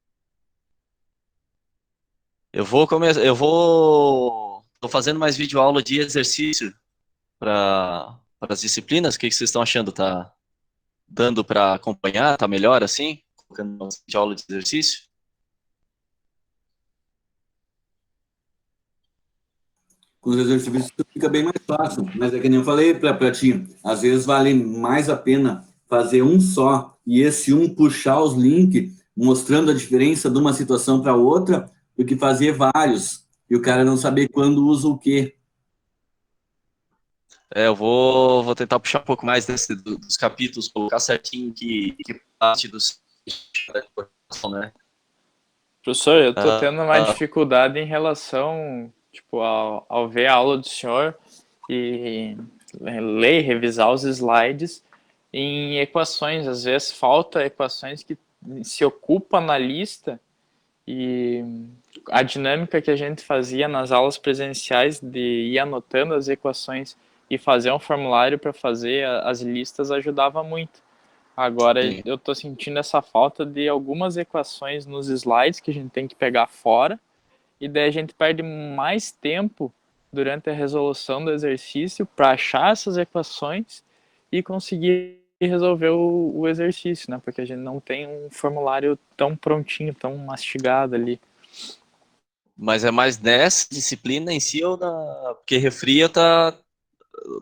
Eu vou começar. Tô fazendo mais vídeo aula de exercício para as disciplinas. O que vocês estão achando? Tá dando para acompanhar? Tá melhor assim? Colocando de aula de exercício? Com os exercícios fica bem mais fácil. Mas é que nem eu falei para ti, às vezes vale mais a pena fazer um só e esse um puxar os links, mostrando a diferença de uma situação para outra, do que fazer vários e o cara não saber quando usa o quê. Eu vou tentar puxar um pouco mais dos capítulos, colocar certinho que parte dos né? Professor, eu tô tendo uma dificuldade em relação, tipo, ao ver a aula do senhor e ler e revisar os slides em equações. Às vezes falta equações que se ocupa na lista e a dinâmica que a gente fazia nas aulas presenciais de ir anotando as equações e fazer um formulário para fazer as listas ajudava muito. Agora Sim. eu tô sentindo essa falta de algumas equações nos slides que a gente tem que pegar fora, e daí a gente perde mais tempo durante a resolução do exercício para achar essas equações e conseguir resolver o exercício, né? Porque a gente não tem um formulário tão prontinho, tão mastigado ali. Mas é mais nessa disciplina em si ou na. Porque refri eu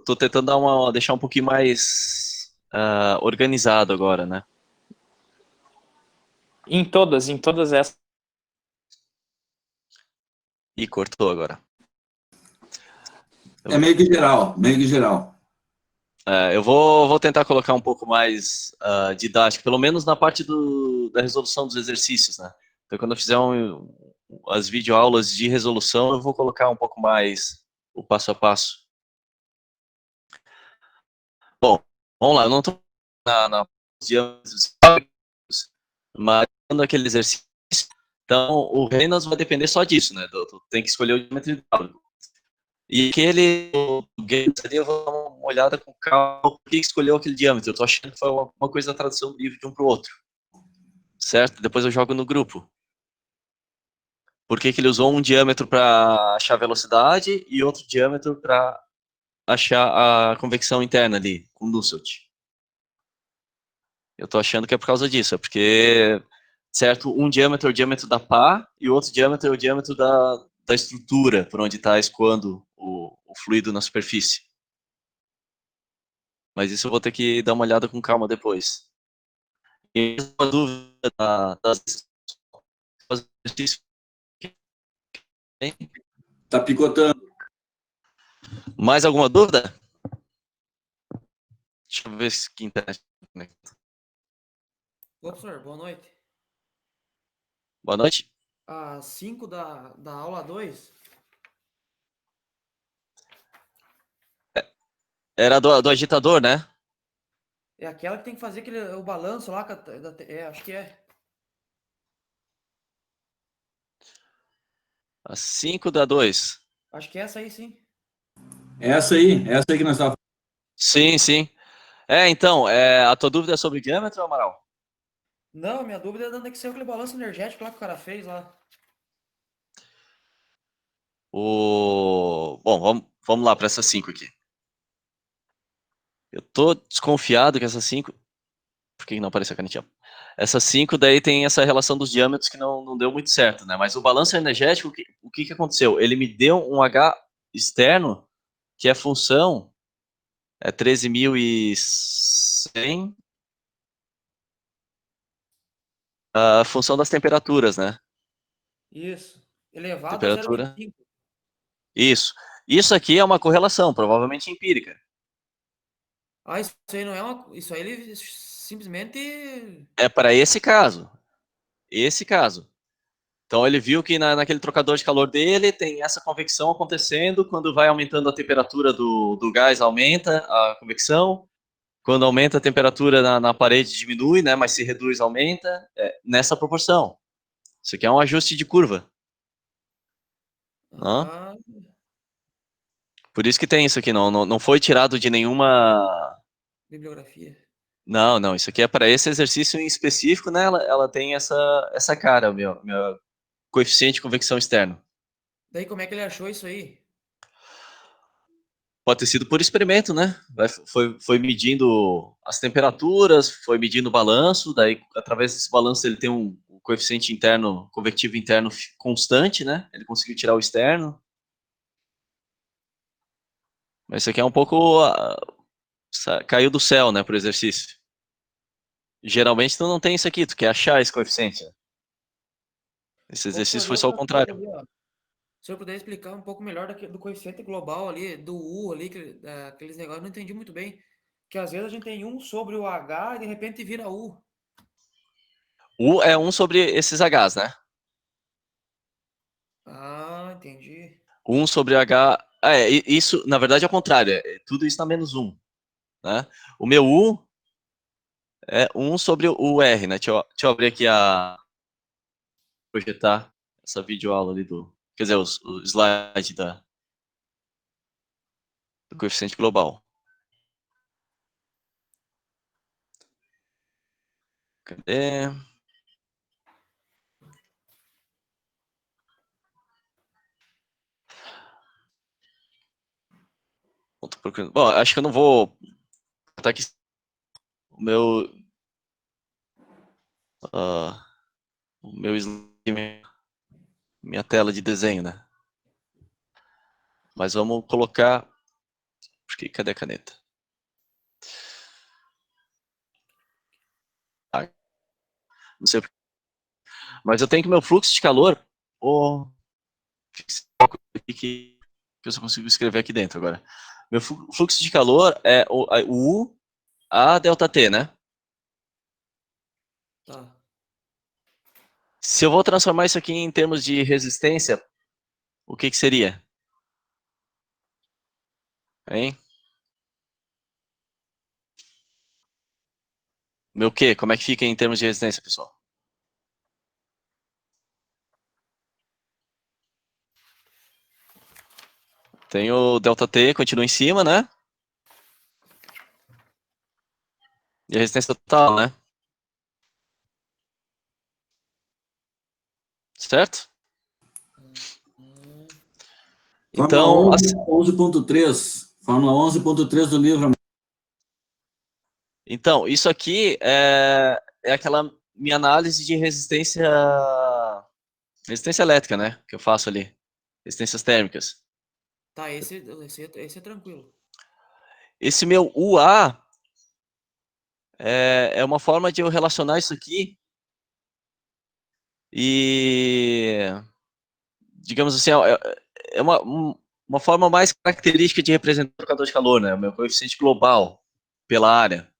tô tentando deixar um pouquinho mais organizado agora, né? Em todas essas. Ih, cortou agora. É meio que geral, meio que geral. Eu vou tentar colocar um pouco mais didático, pelo menos na parte da resolução dos exercícios, né? Então, quando eu fizer as videoaulas de resolução, eu vou colocar um pouco mais o passo a passo. Bom, vamos lá, eu não estou na diâmetros, mas dando aquele exercício, então o Reynolds vai depender só disso, né? Tu tem que escolher o diâmetro hidráulico. E aquele Games ali, eu vou dar uma olhada com calma por que escolheu aquele diâmetro. Eu tô achando que foi uma coisa da tradução livre de um para o outro. Certo? Depois eu jogo no grupo. Por que ele usou um diâmetro para achar a velocidade e outro diâmetro para achar a convecção interna ali, com Nusselt. Eu tô achando que é por causa disso, é porque, certo, um diâmetro é o diâmetro da pá e o outro diâmetro é o diâmetro da estrutura, por onde está escoando o fluido na superfície. Mas isso eu vou ter que dar uma olhada com calma depois. E uma dúvida das exercícios. Tá picotando. Mais alguma dúvida? Deixa eu ver se aqui internet. Ô, professor, boa noite. Boa noite. Às 5 da aula 2, Era do agitador, né? é aquela que tem que fazer o balanço lá. Acho que é. Às 5 da 2. Acho que é essa aí, sim. Essa aí que nós estávamos. Sim, sim. Então, a tua dúvida é sobre diâmetro, Amaral? Não, minha dúvida é de onde é que saiu aquele balanço energético lá que o cara fez lá. Bom, vamos lá para essas 5 aqui. Eu tô desconfiado que essas 5. Por que não apareceu a canetinha? Essas 5 daí tem essa relação dos diâmetros que não deu muito certo, né? Mas o balanço energético, o que aconteceu? Ele me deu um H externo que é função 13.100, a função das temperaturas, né? Isso. Elevado a Temperatura. 0,25. Isso. Isso aqui é uma correlação, provavelmente empírica. Ah, isso aí não é uma. Isso aí ele simplesmente. É para esse caso. Esse caso. Então ele viu que naquele trocador de calor dele tem essa convecção acontecendo, quando vai aumentando a temperatura do gás, aumenta a convecção, quando aumenta a temperatura na parede diminui, né, mas se reduz, aumenta, nessa proporção. Isso aqui é um ajuste de curva. Não? Ah, Por isso que tem isso aqui, não foi tirado de nenhuma... bibliografia. Não, isso aqui é para esse exercício em específico, né, ela tem essa cara, meu coeficiente de convecção externo. Daí como é que ele achou isso aí? Pode ter sido por experimento, né? Foi medindo as temperaturas, foi medindo o balanço, daí através desse balanço ele tem um coeficiente interno, convectivo interno constante, né? Ele conseguiu tirar o externo. Mas isso aqui é um pouco caiu do céu, né, pro exercício. Geralmente tu não tem isso aqui, tu quer achar esse coeficiente, né? Esse Ô, professor, exercício e foi só o outra coisa contrário. ali, ó. Se eu puder explicar um pouco melhor do coeficiente global ali, do U ali, aqueles negócios, eu não entendi muito bem. Que às vezes a gente tem 1 sobre o H e de repente vira U. U é 1 sobre esses Hs, né? Ah, entendi. 1 sobre H. Isso, na verdade, é o contrário. Tudo isso na menos 1. Né? O meu U é 1 sobre o R, né? Deixa eu abrir aqui projetar essa videoaula ali quer dizer, o slide do coeficiente global. Cadê? Bom, acho que eu não vou botar aqui o meu uh, o meu slide, minha tela de desenho, né? Mas vamos colocar, porque cadê a caneta? Ah, não sei, mas eu tenho que meu fluxo de calor, que eu só consigo escrever aqui dentro agora. Meu fluxo de calor é o U a delta T, né? Tá. Se eu vou transformar isso aqui em termos de resistência, o que seria? Hein? Meu quê? Como é que fica em termos de resistência, pessoal? Tem o ΔT, continua em cima, né? E a resistência total, né? Certo? Fórmula Então, 11.3. Fórmula 11.3 do livro. então, isso aqui é aquela minha análise de resistência elétrica, né? Que eu faço ali. Resistências térmicas. Tá, esse é tranquilo. Esse meu UA é uma forma de eu relacionar isso aqui e, digamos assim, é uma forma mais característica de representar o trocador de calor, né? O meu coeficiente global pela área.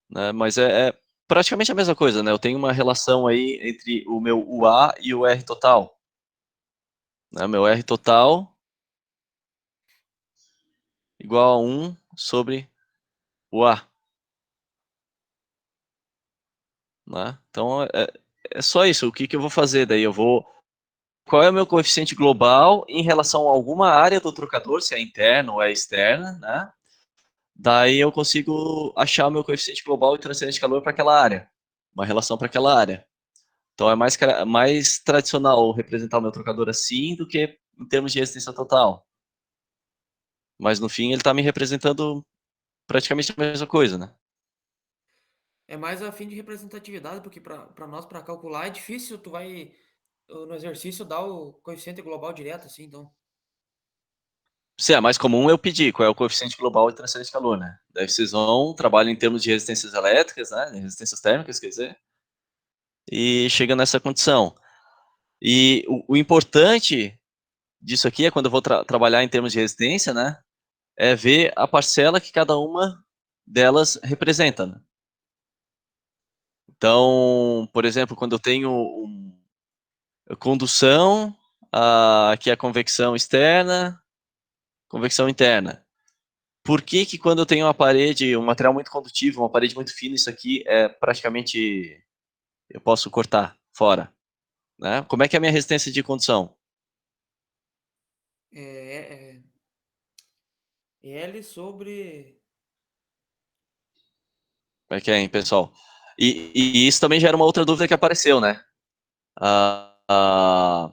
Né? Mas é praticamente a mesma coisa, né? Eu tenho uma relação aí entre o meu UA e o R total. Né? Meu R total igual a 1 sobre o A. Né? Então, é só isso. O que eu vou fazer daí? Qual é o meu coeficiente global em relação a alguma área do trocador, se é interna ou é externa, né? Daí eu consigo achar o meu coeficiente global e transferência de calor para aquela área. Uma relação para aquela área. Então é mais tradicional representar o meu trocador assim do que em termos de resistência total. Mas no fim ele está me representando praticamente a mesma coisa, né? É mais a fim de representatividade, porque para nós, para calcular, é difícil, tu vai no exercício dar o coeficiente global direto, assim, então. Se é mais comum eu pedir qual é o coeficiente global de transferência de calor, né? Daí vocês vão, trabalham em termos de resistências elétricas, né? Resistências térmicas, quer dizer, e chega nessa condição. E o importante disso aqui é quando eu vou trabalhar em termos de resistência, né? É ver a parcela que cada uma delas representa, né? Então, por exemplo, quando eu tenho condução, aqui é a convecção externa, convecção interna. Por que quando eu tenho uma parede, um material muito condutivo, uma parede muito fina, isso aqui é praticamente, eu posso cortar fora, né? Como é que é a minha resistência de condução? É L sobre. Como é que é, hein, pessoal? E isso também gera uma outra dúvida que apareceu, né? Ah, ah,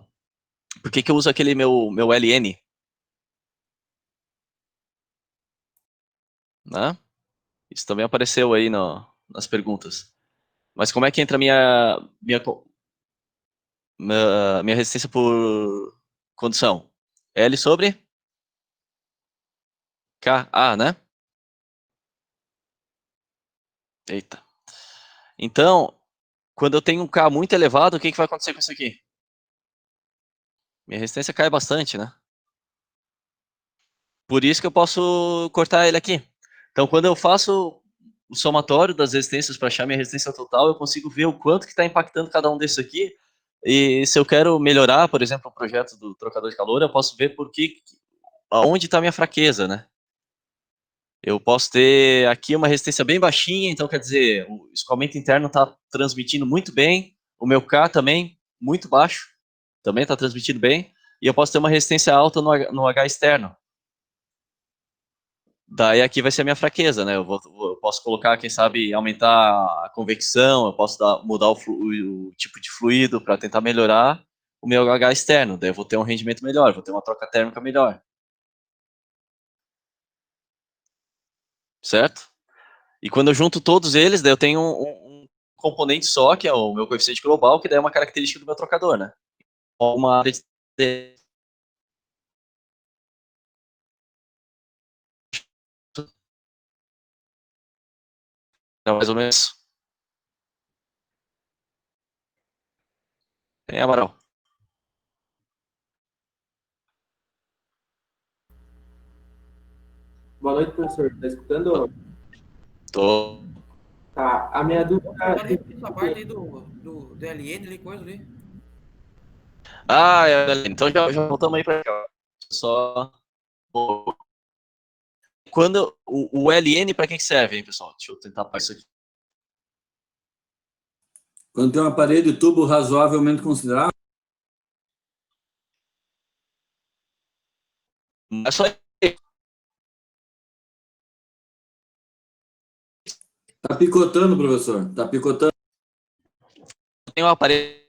por que eu uso aquele meu LN? Né? Isso também apareceu aí nas perguntas. Mas como é que entra minha resistência por condução? L sobre KA, né? Eita. Então, quando eu tenho um K muito elevado, o que vai acontecer com isso aqui? Minha resistência cai bastante, né? Por isso que eu posso cortar ele aqui. Então, quando eu faço o somatório das resistências para achar minha resistência total, eu consigo ver o quanto que está impactando cada um desses aqui. E se eu quero melhorar, por exemplo, o projeto do trocador de calor, eu posso ver aonde está minha fraqueza, né? Eu posso ter aqui uma resistência bem baixinha, então quer dizer, o escoamento interno está transmitindo muito bem, o meu K também, muito baixo, também está transmitindo bem, e eu posso ter uma resistência alta no H externo. Daí aqui vai ser a minha fraqueza, né? Eu posso colocar, quem sabe, aumentar a convecção, eu posso mudar o tipo de fluido para tentar melhorar o meu H externo, daí eu vou ter um rendimento melhor, vou ter uma troca térmica melhor. Certo? E quando eu junto todos eles, daí eu tenho um componente só, que é o meu coeficiente global, que daí é uma característica do meu trocador, né? Uma área de... mais ou menos. Tem, Amaral? Boa noite, professor. Tá escutando? Tô. Tá. A minha dúvida Pode repetir essa parte aí do LN ali, coisa ali. Então já voltamos aí para cá. Só Quando o LN, para que serve, hein, pessoal? Deixa eu tentar apagar isso aqui. Quando tem uma parede de tubo razoavelmente considerável, Não é só tá picotando, professor, tá picotando. tem uma parede.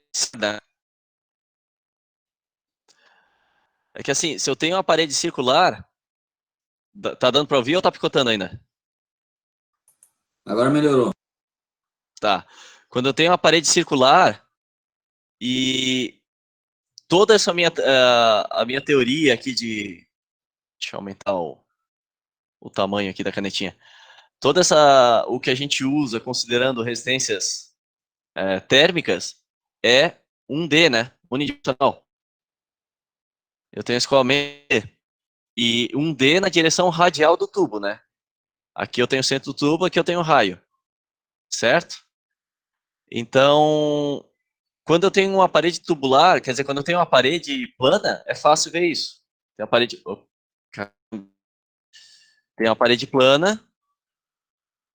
É que assim, se eu tenho uma parede circular, tá dando para ouvir ou tá picotando ainda? Agora melhorou. Tá. Quando eu tenho uma parede circular e toda essa minha, a minha teoria aqui de... Deixa eu aumentar o tamanho aqui da canetinha. Toda essa... O que a gente usa considerando resistências térmicas é 1D, né? Unidimensional. Eu tenho escoamento e 1D na direção radial do tubo, né? Aqui eu tenho o centro do tubo, aqui eu tenho o raio. Certo? Então, quando eu tenho uma parede tubular, quer dizer, quando eu tenho uma parede plana, é fácil ver isso. Tem a parede plana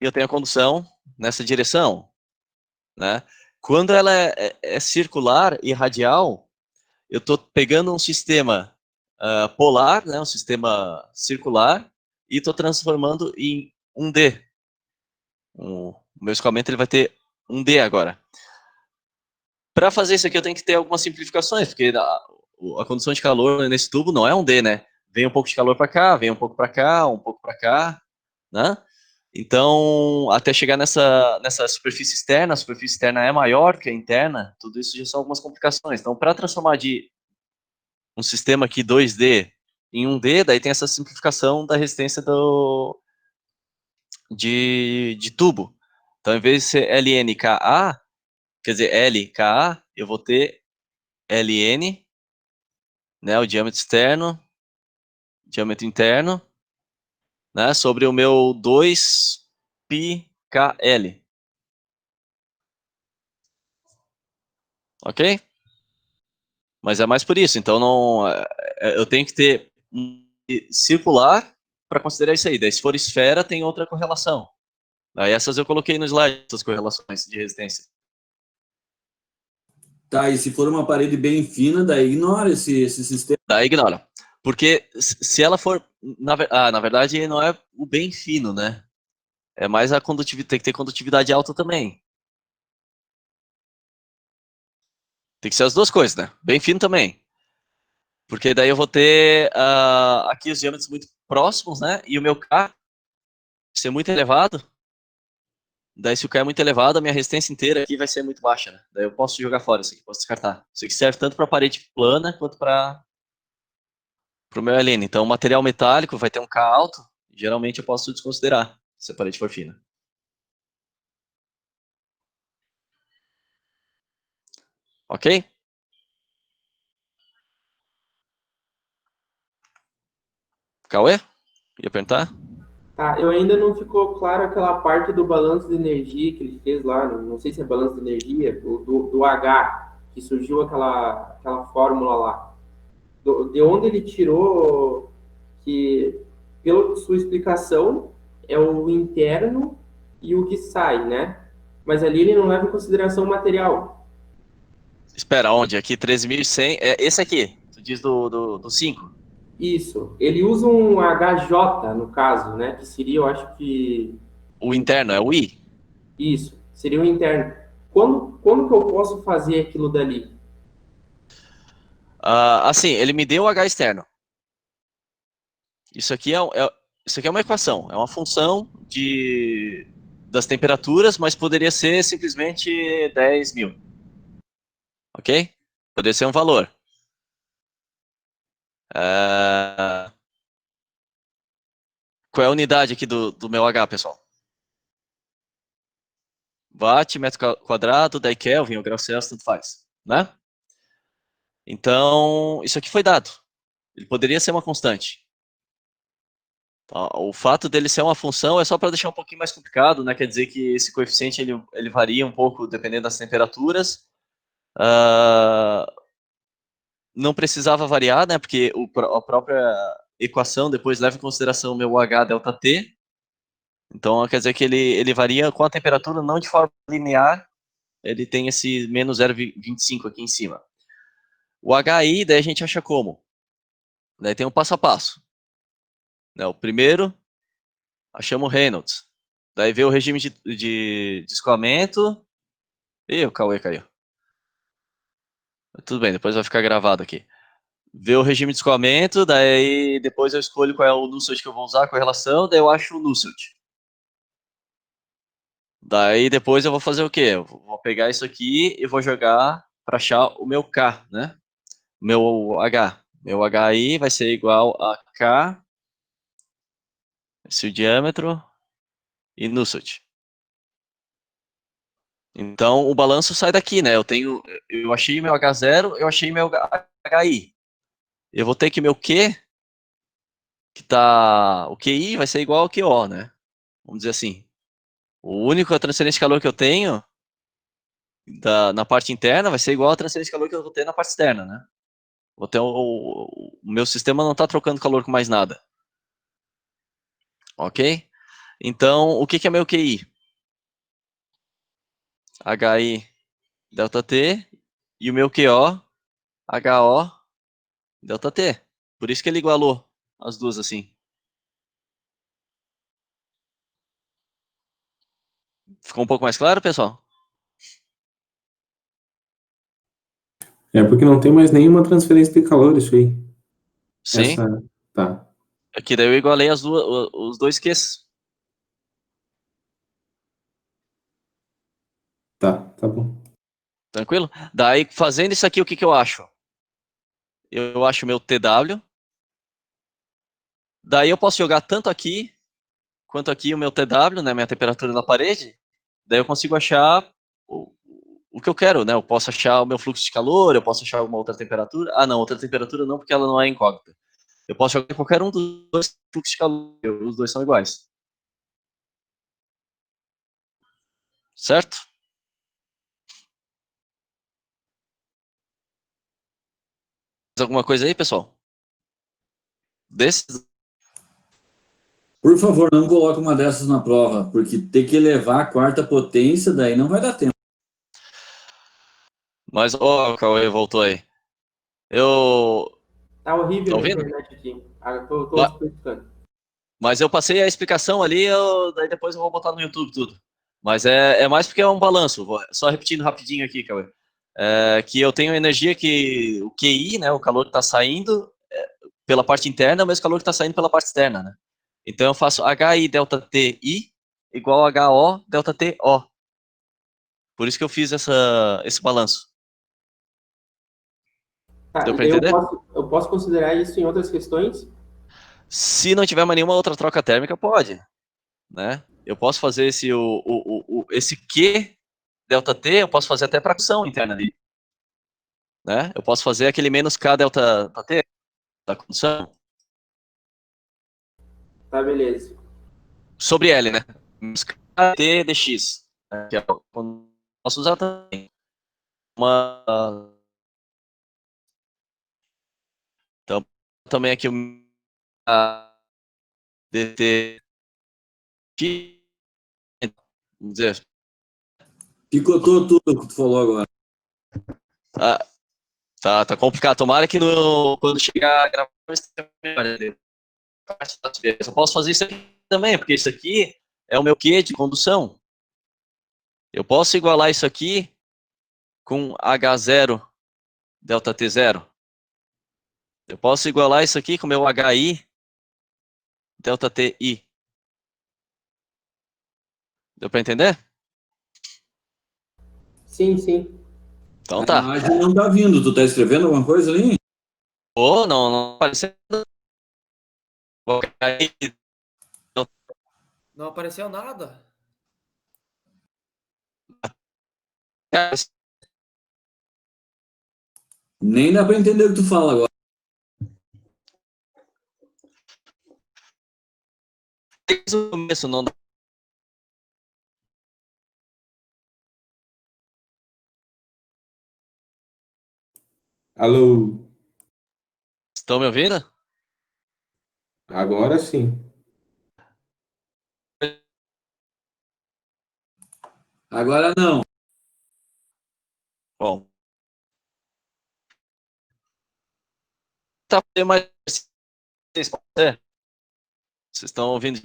e eu tenho a condução nessa direção, né? Quando ela é circular e radial, eu estou pegando um sistema polar, né, um sistema circular, e estou transformando em 1D. O meu escoamento ele vai ter 1D agora. Para fazer isso aqui eu tenho que ter algumas simplificações, porque a condução de calor nesse tubo não é 1D, né? Vem um pouco de calor para cá, vem um pouco para cá, um pouco para cá, né? Então, até chegar nessa superfície externa, a superfície externa é maior que a interna, tudo isso já são algumas complicações. Então, para transformar de um sistema aqui 2D em 1D, daí tem essa simplificação da resistência de tubo. Então, em vez de ser LNKA, quer dizer, LKA, eu vou ter LN, né, o diâmetro externo, diâmetro interno, né, sobre o meu 2πkL. Ok? Mas é mais por isso, então não, eu tenho que ter circular para considerar isso aí. Daí se for esfera, tem outra correlação. Aí essas eu coloquei no slide, essas correlações de resistência. Tá, e se for uma parede bem fina, daí ignora esse sistema. Daí ignora. Porque se ela for, na verdade não é o bem fino, né? É mais a condutividade, tem que ter condutividade alta também. Tem que ser as duas coisas, né? Bem fino também. Porque daí eu vou ter aqui os diâmetros muito próximos, né? E o meu K ser muito elevado. Daí se o K é muito elevado, a minha resistência inteira aqui vai ser muito baixa, né? Daí eu posso jogar fora isso aqui, posso descartar. Isso aqui serve tanto para parede plana quanto para o meu LN. Então o material metálico vai ter um K alto, geralmente eu posso desconsiderar se a parede for fina. Ok? Cauê? Ia perguntar? Tá, eu ainda não ficou claro aquela parte do balanço de energia que ele fez lá, não sei se é balanço de energia, do H, que surgiu aquela fórmula lá. De onde ele tirou que, pela sua explicação, é o interno e o que sai, né? Mas ali ele não leva em consideração o material. Espera, onde? Aqui 13.100. É esse aqui, tu diz do 5. Isso. Ele usa um HJ, no caso, né? Que seria, eu acho que... O interno é o I. Isso. Seria o interno. Como que eu posso fazer aquilo dali? Assim, ele me deu o H externo. Isso aqui isso aqui é uma equação, é uma função das temperaturas, mas poderia ser simplesmente 10.000. Ok? Poderia ser um valor. Qual é a unidade aqui do meu H, pessoal? Watt, metro quadrado, daí Kelvin, ou grau Celsius, tanto faz, né? Então, isso aqui foi dado. Ele poderia ser uma constante. Tá? O fato dele ser uma função é só para deixar um pouquinho mais complicado, né? Quer dizer que esse coeficiente ele varia um pouco dependendo das temperaturas. Não precisava variar, né? Porque a própria equação, depois leva em consideração o meu H delta T. Então, quer dizer que ele varia com a temperatura, não de forma linear, ele tem esse menos 0,25 aqui em cima. O HI, daí a gente acha como? Daí tem um passo a passo. Né? O primeiro, achamos o Reynolds. Daí vê o regime de escoamento. Ih, o Cauê caiu. Tudo bem, depois vai ficar gravado aqui. Vê o regime de escoamento, daí depois eu escolho qual é o Nusselt que eu vou usar, a correlação, daí eu acho o Nusselt. Daí depois eu vou fazer o quê? Eu vou pegar isso aqui e vou jogar para achar o meu K, né? Meu H. Meu HI vai ser igual a K, esse é o diâmetro, e Nusselt. Então o balanço sai daqui, né? Eu achei meu H0, eu achei meu HI. Eu vou ter que meu Q, o QI vai ser igual ao QO, né? Vamos dizer assim. O único transferência de calor que eu tenho na parte interna vai ser igual a transferência de calor que eu vou ter na parte externa, né? Vou ter o meu sistema não está trocando calor com mais nada. Ok? Então, o que é meu QI? HI delta T e o meu QO, HO delta T. Por isso que ele igualou as duas assim. Ficou um pouco mais claro, pessoal? É porque não tem mais nenhuma transferência de calor, isso aí. Sim. Tá. Aqui daí eu igualei os dois Qs. Tá bom. Tranquilo? Daí, fazendo isso aqui, o que eu acho? Eu acho meu TW. Daí eu posso jogar tanto aqui, quanto aqui o meu TW, né, minha temperatura na parede. Daí eu consigo achar o que eu quero, né? Eu posso achar o meu fluxo de calor, eu posso achar uma outra temperatura. Ah, não, outra temperatura não, porque ela não é incógnita. Eu posso jogar qualquer um dos dois fluxos de calor, os dois são iguais. Certo? Mais alguma coisa aí, pessoal? Desses? Por favor, não coloque uma dessas na prova, porque ter que elevar a quarta potência, daí não vai dar tempo. Mas, ó, o Cauê voltou aí. Eu... Tá horrível Tá a ouvindo? internet aqui. Tô escutando. Mas eu passei a explicação ali, daí depois eu vou botar no YouTube tudo. Mas é mais porque é um balanço. Só repetindo rapidinho aqui, Cauê. Que eu tenho energia que o QI, né, o calor que está saindo pela parte interna é o mesmo calor que está saindo pela parte externa, né? Então eu faço HI delta TI igual a HO delta TO. Por isso que eu fiz esse balanço. Tá, Deu e para daí entender? eu posso considerar isso em outras questões? Se não tiver mais nenhuma outra troca térmica, pode, né? Eu posso fazer esse Q delta T, eu posso fazer até para condução interna ali, né? Eu posso fazer aquele menos K delta T da condução Tá, beleza. sobre L, né? Menos K T dx, né? Que posso usar também uma. Então, também aqui o DT, vamos dizer. Picotou tudo que tu falou agora. Ah, tá complicado. Tomara que quando chegar a gravar, eu posso fazer isso aqui também, porque isso aqui é o meu Q de condução. Eu posso igualar isso aqui com H0 delta T0. Eu posso igualar isso aqui com o meu HI delta TI. Deu para entender? Sim, sim. Então A tá. imagem não tá vindo. Tu tá escrevendo alguma coisa ali? Ou não apareceu. O HI Não apareceu nada. Nem dá pra entender o que tu fala agora. desde o começo não dá. Alô? Estão me ouvindo? Agora sim. Agora não. Bom, tá mais vocês pode ser? Vocês estão ouvindo?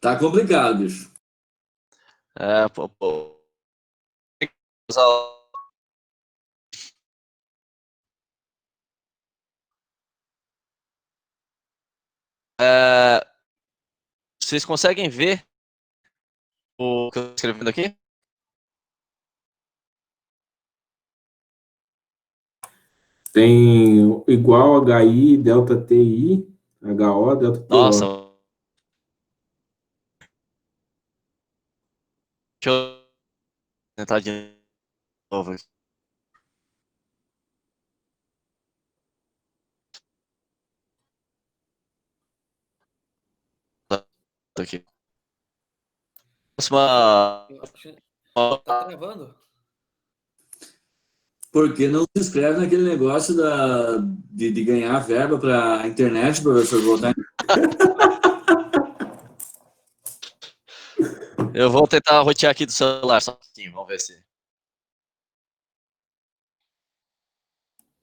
Tá complicado, bicho. Pô. É, vocês conseguem ver o que eu estou escrevendo aqui? Tem igual HI, delta TI, HO, delta Nossa, TO. deixa eu tentar de novo aqui. Próxima. Eu acho que tá travando. Porque não se inscreve naquele negócio de ganhar verba para internet, professor, voltar. Eu vou tentar rotear aqui do celular só um pouquinho, vamos ver se.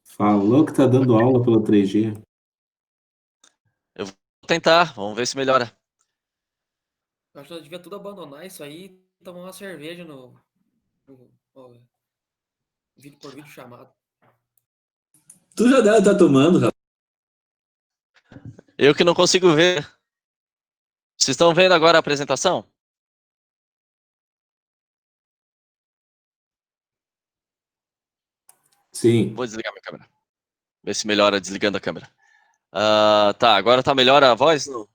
Falou que tá dando aula pelo 3G. Eu vou tentar, vamos ver se melhora. Eu acho que nós devia tudo abandonar isso aí e tomar uma cerveja no vídeo por vídeo chamado. Tu já deve estar tomando, rapaz. Eu que não consigo ver. Vocês estão vendo agora a apresentação? Sim. Vou desligar minha câmera. Ver se melhora desligando a câmera. Tá, agora tá melhor a voz? Não?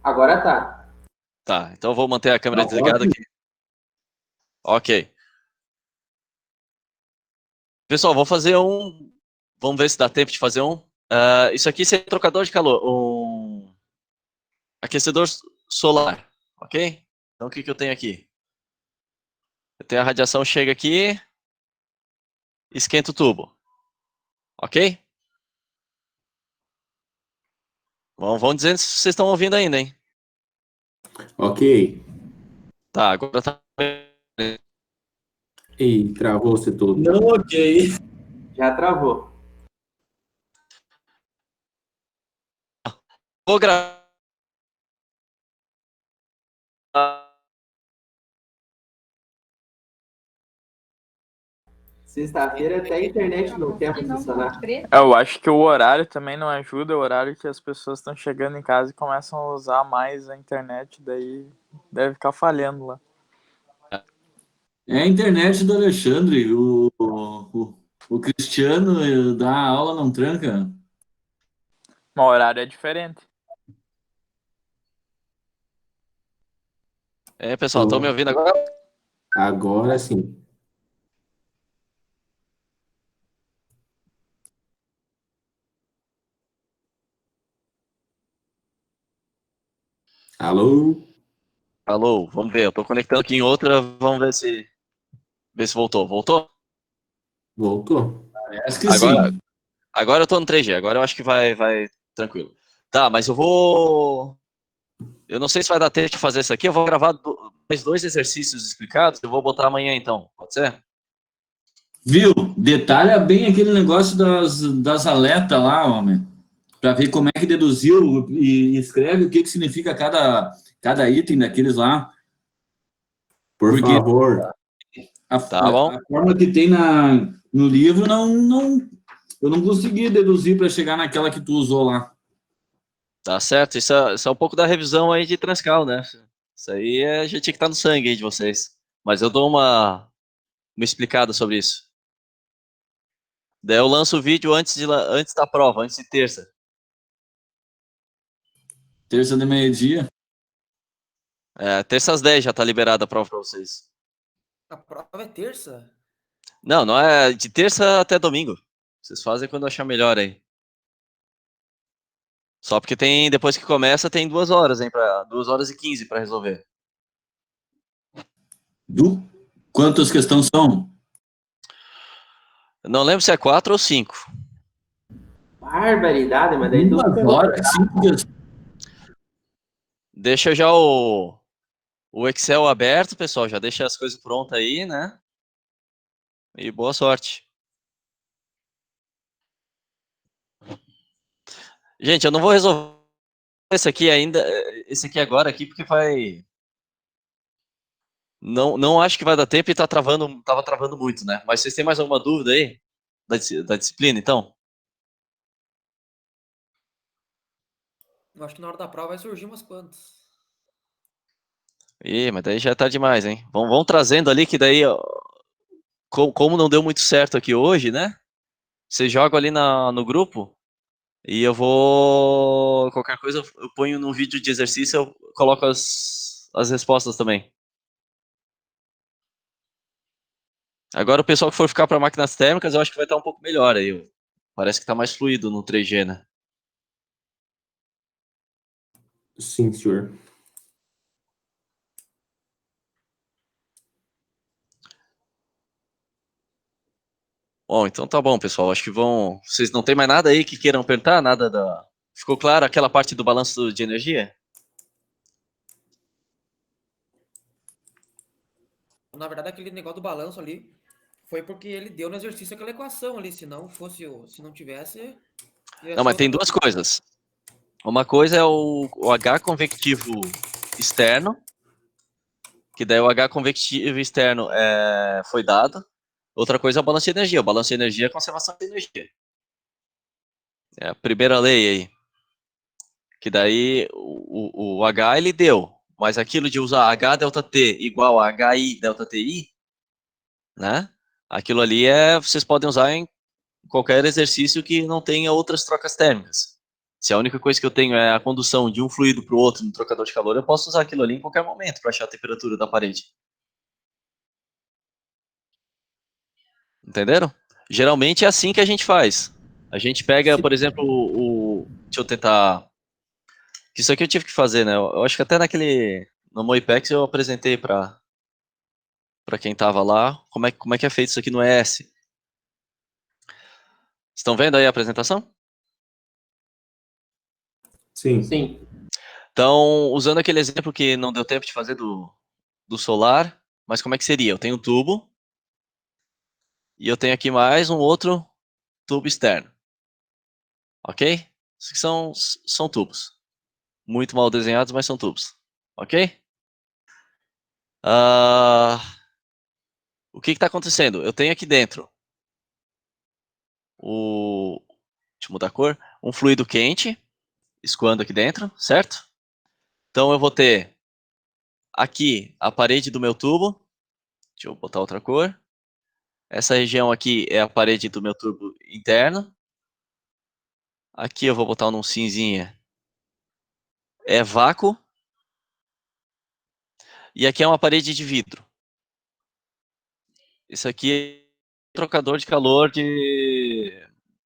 Agora tá. Tá, então eu vou manter a câmera Tá desligada ótimo. aqui. Ok. Pessoal, vou fazer um. Vamos ver se dá tempo de fazer um. Isso aqui é trocador de calor. Um aquecedor solar. Ok? Então o que eu tenho aqui? Eu tenho a radiação chega aqui. Esquenta o tubo. Ok? Vão dizendo se vocês estão ouvindo ainda, hein? Ok. Tá, agora tá. Ih, travou você todo. Não, ok. Já travou. Vou gravar. Sexta-feira até a internet não quer funcionar. Eu acho que o horário também não ajuda, o horário que as pessoas estão chegando em casa e começam a usar mais a internet, daí deve ficar falhando lá. É a internet do Alexandre. O Cristiano dá aula, não tranca. Mas o horário é diferente. Pessoal, estão me ouvindo agora? Agora sim. Alô? Alô, vamos ver. Eu tô conectando aqui em outra. Vamos ver se voltou. Voltou? Voltou. Parece que Agora, sim. agora eu tô no 3G. Agora eu acho que vai tranquilo. Tá, mas eu vou. Eu não sei se vai dar tempo de fazer isso aqui. Eu vou gravar mais 2 exercícios explicados. Eu vou botar amanhã então. Pode ser? Viu? Detalha bem aquele negócio das aletas lá, homem. Para ver como é que deduziu e escreve o que significa cada item daqueles lá. Por Porque favor. Tá bom. a forma que tem no livro, eu não consegui deduzir para chegar naquela que tu usou lá. Tá certo. Isso é um pouco da revisão aí de Transcal, né? Isso aí já tinha que estar no sangue aí de vocês. Mas eu dou uma explicada sobre isso. Daí eu lanço o vídeo antes da prova, antes de terça. Terça de meio-dia. Terça às 10 já tá liberada a prova pra vocês. A prova é terça? Não, não é de terça até domingo. Vocês fazem quando achar melhor aí. Só porque depois que começa, tem 2 horas, hein? 2 horas e 15 para resolver. Quantas questões são? Eu não lembro se é 4 ou 5. Barbaridade, mas daí tu... 2 horas, 5 dias. Deixa já o Excel aberto, pessoal. Já deixa as coisas prontas aí, né? E boa sorte. Gente, eu não vou resolver esse aqui ainda, esse aqui agora aqui, porque vai... Não acho que vai dar tempo e tava travando muito, né? Mas vocês têm mais alguma dúvida aí da disciplina, então? Eu acho que na hora da prova vai surgir umas quantas. Ih, mas daí já tá demais, hein? Vão trazendo ali que daí, ó, como não deu muito certo aqui hoje, né? Vocês jogam ali no grupo e eu vou... Qualquer coisa eu ponho no vídeo de exercício, eu coloco as respostas também. Agora o pessoal que for ficar para máquinas térmicas, eu acho que vai estar um pouco melhor aí. Parece que tá mais fluido no 3G, né? Sim, senhor. Bom, então tá bom, pessoal. Acho que vão... Vocês não tem mais nada aí que queiram perguntar? Nada da... Ficou claro aquela parte do balanço de energia? Na verdade, aquele negócio do balanço ali foi porque ele deu no exercício aquela equação ali. Se não fosse, se não tivesse, ia Não, ser mas outra tem duas coisa. coisas. Uma coisa é o H convectivo externo, que daí o H convectivo externo foi dado. Outra coisa é o balanço de energia. O balanço de energia é a conservação de energia. É a primeira lei aí. Que daí o H ele deu, mas aquilo de usar H delta T igual a HI delta TI, né? Aquilo ali vocês podem usar em qualquer exercício que não tenha outras trocas térmicas. Se a única coisa que eu tenho é a condução de um fluido para o outro no trocador de calor, eu posso usar aquilo ali em qualquer momento para achar a temperatura da parede. Entenderam? Geralmente é assim que a gente faz. A gente pega, por exemplo, deixa eu tentar... Isso aqui eu tive que fazer, né? Eu acho que até no Moipex eu apresentei para quem estava lá como é que é feito isso aqui no ES. Estão vendo aí a apresentação? Sim. Sim. Então, usando aquele exemplo que não deu tempo de fazer do solar, mas como é que seria? Eu tenho um tubo e eu tenho aqui mais um outro tubo externo. Ok? Isso aqui são tubos. Muito mal desenhados, mas são tubos. Ok? O que está acontecendo? Eu tenho aqui dentro deixa eu mudar a cor. Um fluido quente escoando aqui dentro, certo? Então eu vou ter aqui a parede do meu tubo. Deixa eu botar outra cor. Essa região aqui é a parede do meu tubo interno. Aqui eu vou botar num cinzinha. É vácuo. E aqui é uma parede de vidro. Isso aqui é um trocador de calor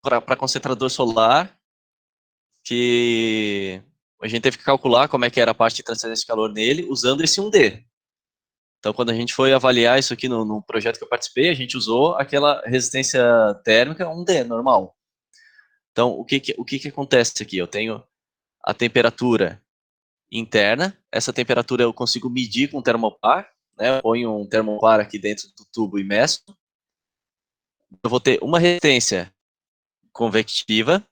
para concentrador solar, que a gente teve que calcular como é que era a parte de transferência de calor nele, usando esse 1D. Então, quando a gente foi avaliar isso aqui no projeto que eu participei, a gente usou aquela resistência térmica 1D, normal. Então, o que acontece aqui? Eu tenho a temperatura interna, essa temperatura eu consigo medir com um termopar, né? Eu ponho um termopar aqui dentro do tubo e meço. Eu vou ter uma resistência convectiva,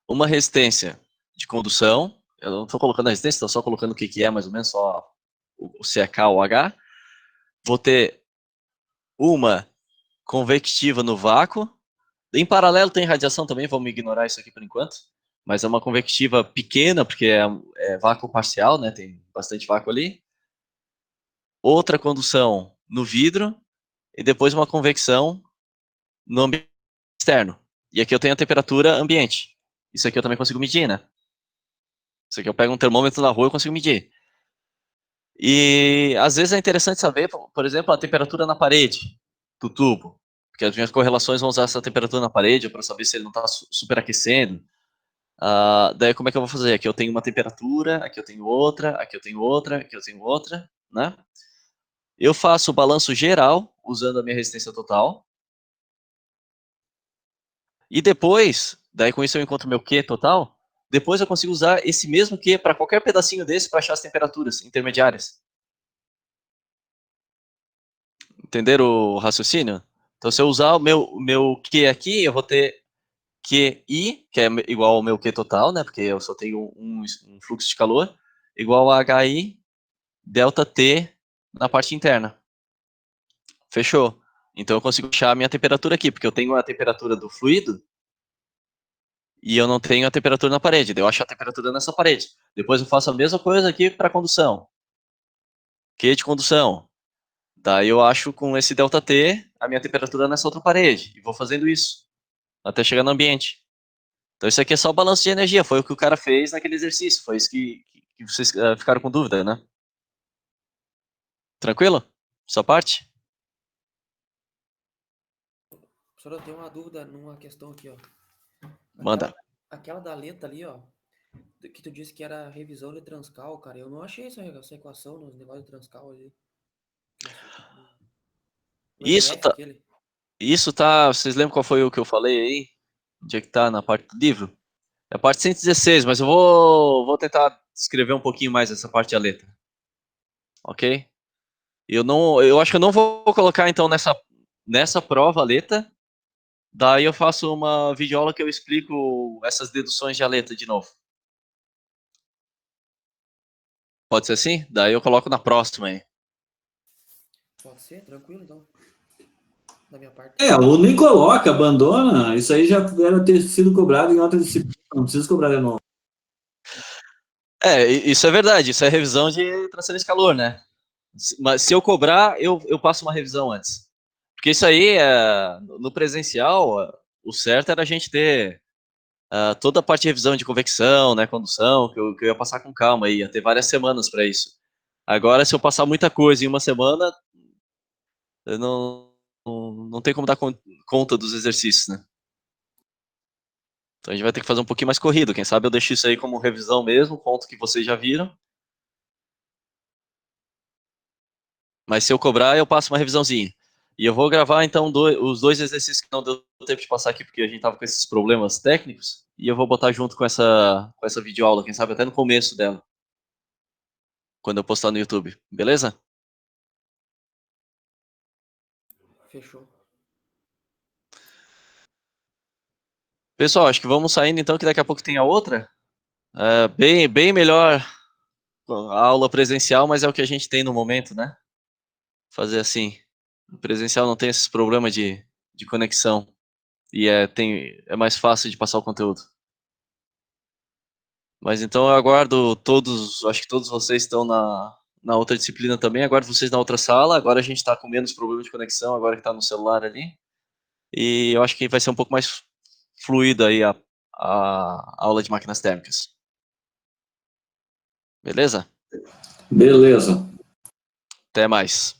uma resistência de condução, eu não estou colocando a resistência, estou só colocando o que é, mais ou menos, só o CK ou H. Vou ter uma convectiva no vácuo. Em paralelo tem radiação também, vamos ignorar isso aqui por enquanto. Mas é uma convectiva pequena, porque é vácuo parcial, né? Tem bastante vácuo ali. Outra condução no vidro. E depois uma convecção no ambiente externo. E aqui eu tenho a temperatura ambiente. Isso aqui eu também consigo medir, né? Isso aqui eu pego um termômetro na rua e consigo medir. E às vezes é interessante saber, por exemplo, a temperatura na parede do tubo. Porque as minhas correlações vão usar essa temperatura na parede para saber se ele não está superaquecendo. Daí como é que eu vou fazer? Aqui eu tenho uma temperatura, aqui eu tenho outra, aqui eu tenho outra, aqui eu tenho outra, né? Eu faço o balanço geral usando a minha resistência total. E depois Daí com isso eu encontro meu Q total. Depois eu consigo usar esse mesmo Q para qualquer pedacinho desse para achar as temperaturas intermediárias. Entenderam o raciocínio? Então se eu usar o meu Q aqui, eu vou ter QI, que é igual ao meu Q total, né? Porque eu só tenho um fluxo de calor, igual a HI delta T na parte interna. Fechou? Então eu consigo achar a minha temperatura aqui, porque eu tenho a temperatura do fluido e eu não tenho a temperatura na parede. Daí eu acho a temperatura nessa parede. Depois eu faço a mesma coisa aqui para condução. Q de condução. Daí eu acho com esse ΔT a minha temperatura nessa outra parede. E vou fazendo isso até chegar no ambiente. Então isso aqui é só o balanço de energia. Foi o que o cara fez naquele exercício. Foi isso que vocês ficaram com dúvida, né? Tranquilo? Sua parte? Professor, eu tenho uma dúvida numa questão aqui, ó. Manda. Aquela da letra ali, ó, que tu disse que era revisão de Transcal, cara. Eu não achei essa equação nos negócios de Transcal ali. No Isso EDF tá, aquele. isso tá. Vocês lembram qual foi o que eu falei aí? Onde é que tá na parte do livro? É a parte 116, mas eu vou tentar escrever um pouquinho mais essa parte da letra. Ok? Eu acho que eu não vou colocar então nessa prova a letra. Daí eu faço uma videoaula que eu explico essas deduções de aleta de novo. Pode ser assim? Daí eu coloco na próxima aí. Pode ser? Tranquilo, então. Da minha parte. Ou nem coloca, abandona. Isso aí já era ter sido cobrado em outra disciplina. Não precisa cobrar de novo. Isso é verdade. Isso é revisão de transferência de calor, né? Mas se eu cobrar, eu passo uma revisão antes. Porque isso aí, no presencial, o certo era a gente ter toda a parte de revisão de convecção, né, condução, que eu ia passar com calma, ia ter várias semanas para isso. Agora, se eu passar muita coisa em uma semana, eu não tem como dar conta dos exercícios, né? Então a gente vai ter que fazer um pouquinho mais corrido. Quem sabe eu deixo isso aí como revisão mesmo, ponto que vocês já viram. Mas se eu cobrar, eu passo uma revisãozinha. E eu vou gravar, então, os dois exercícios que não deu tempo de passar aqui, porque a gente tava com esses problemas técnicos, e eu vou botar junto com essa videoaula, quem sabe até no começo dela, quando eu postar no YouTube. Beleza? Fechou. Pessoal, acho que vamos saindo então, que daqui a pouco tem a outra. Bem melhor a aula presencial, mas é o que a gente tem no momento, né? Fazer assim. O presencial não tem esses problemas de conexão. E é mais fácil de passar o conteúdo. Mas então eu aguardo todos, acho que todos vocês estão na outra disciplina também, aguardo vocês na outra sala. Agora a gente está com menos problema de conexão, agora que está no celular ali. E eu acho que vai ser um pouco mais fluida aí a aula de máquinas térmicas. Beleza? Beleza. Até mais.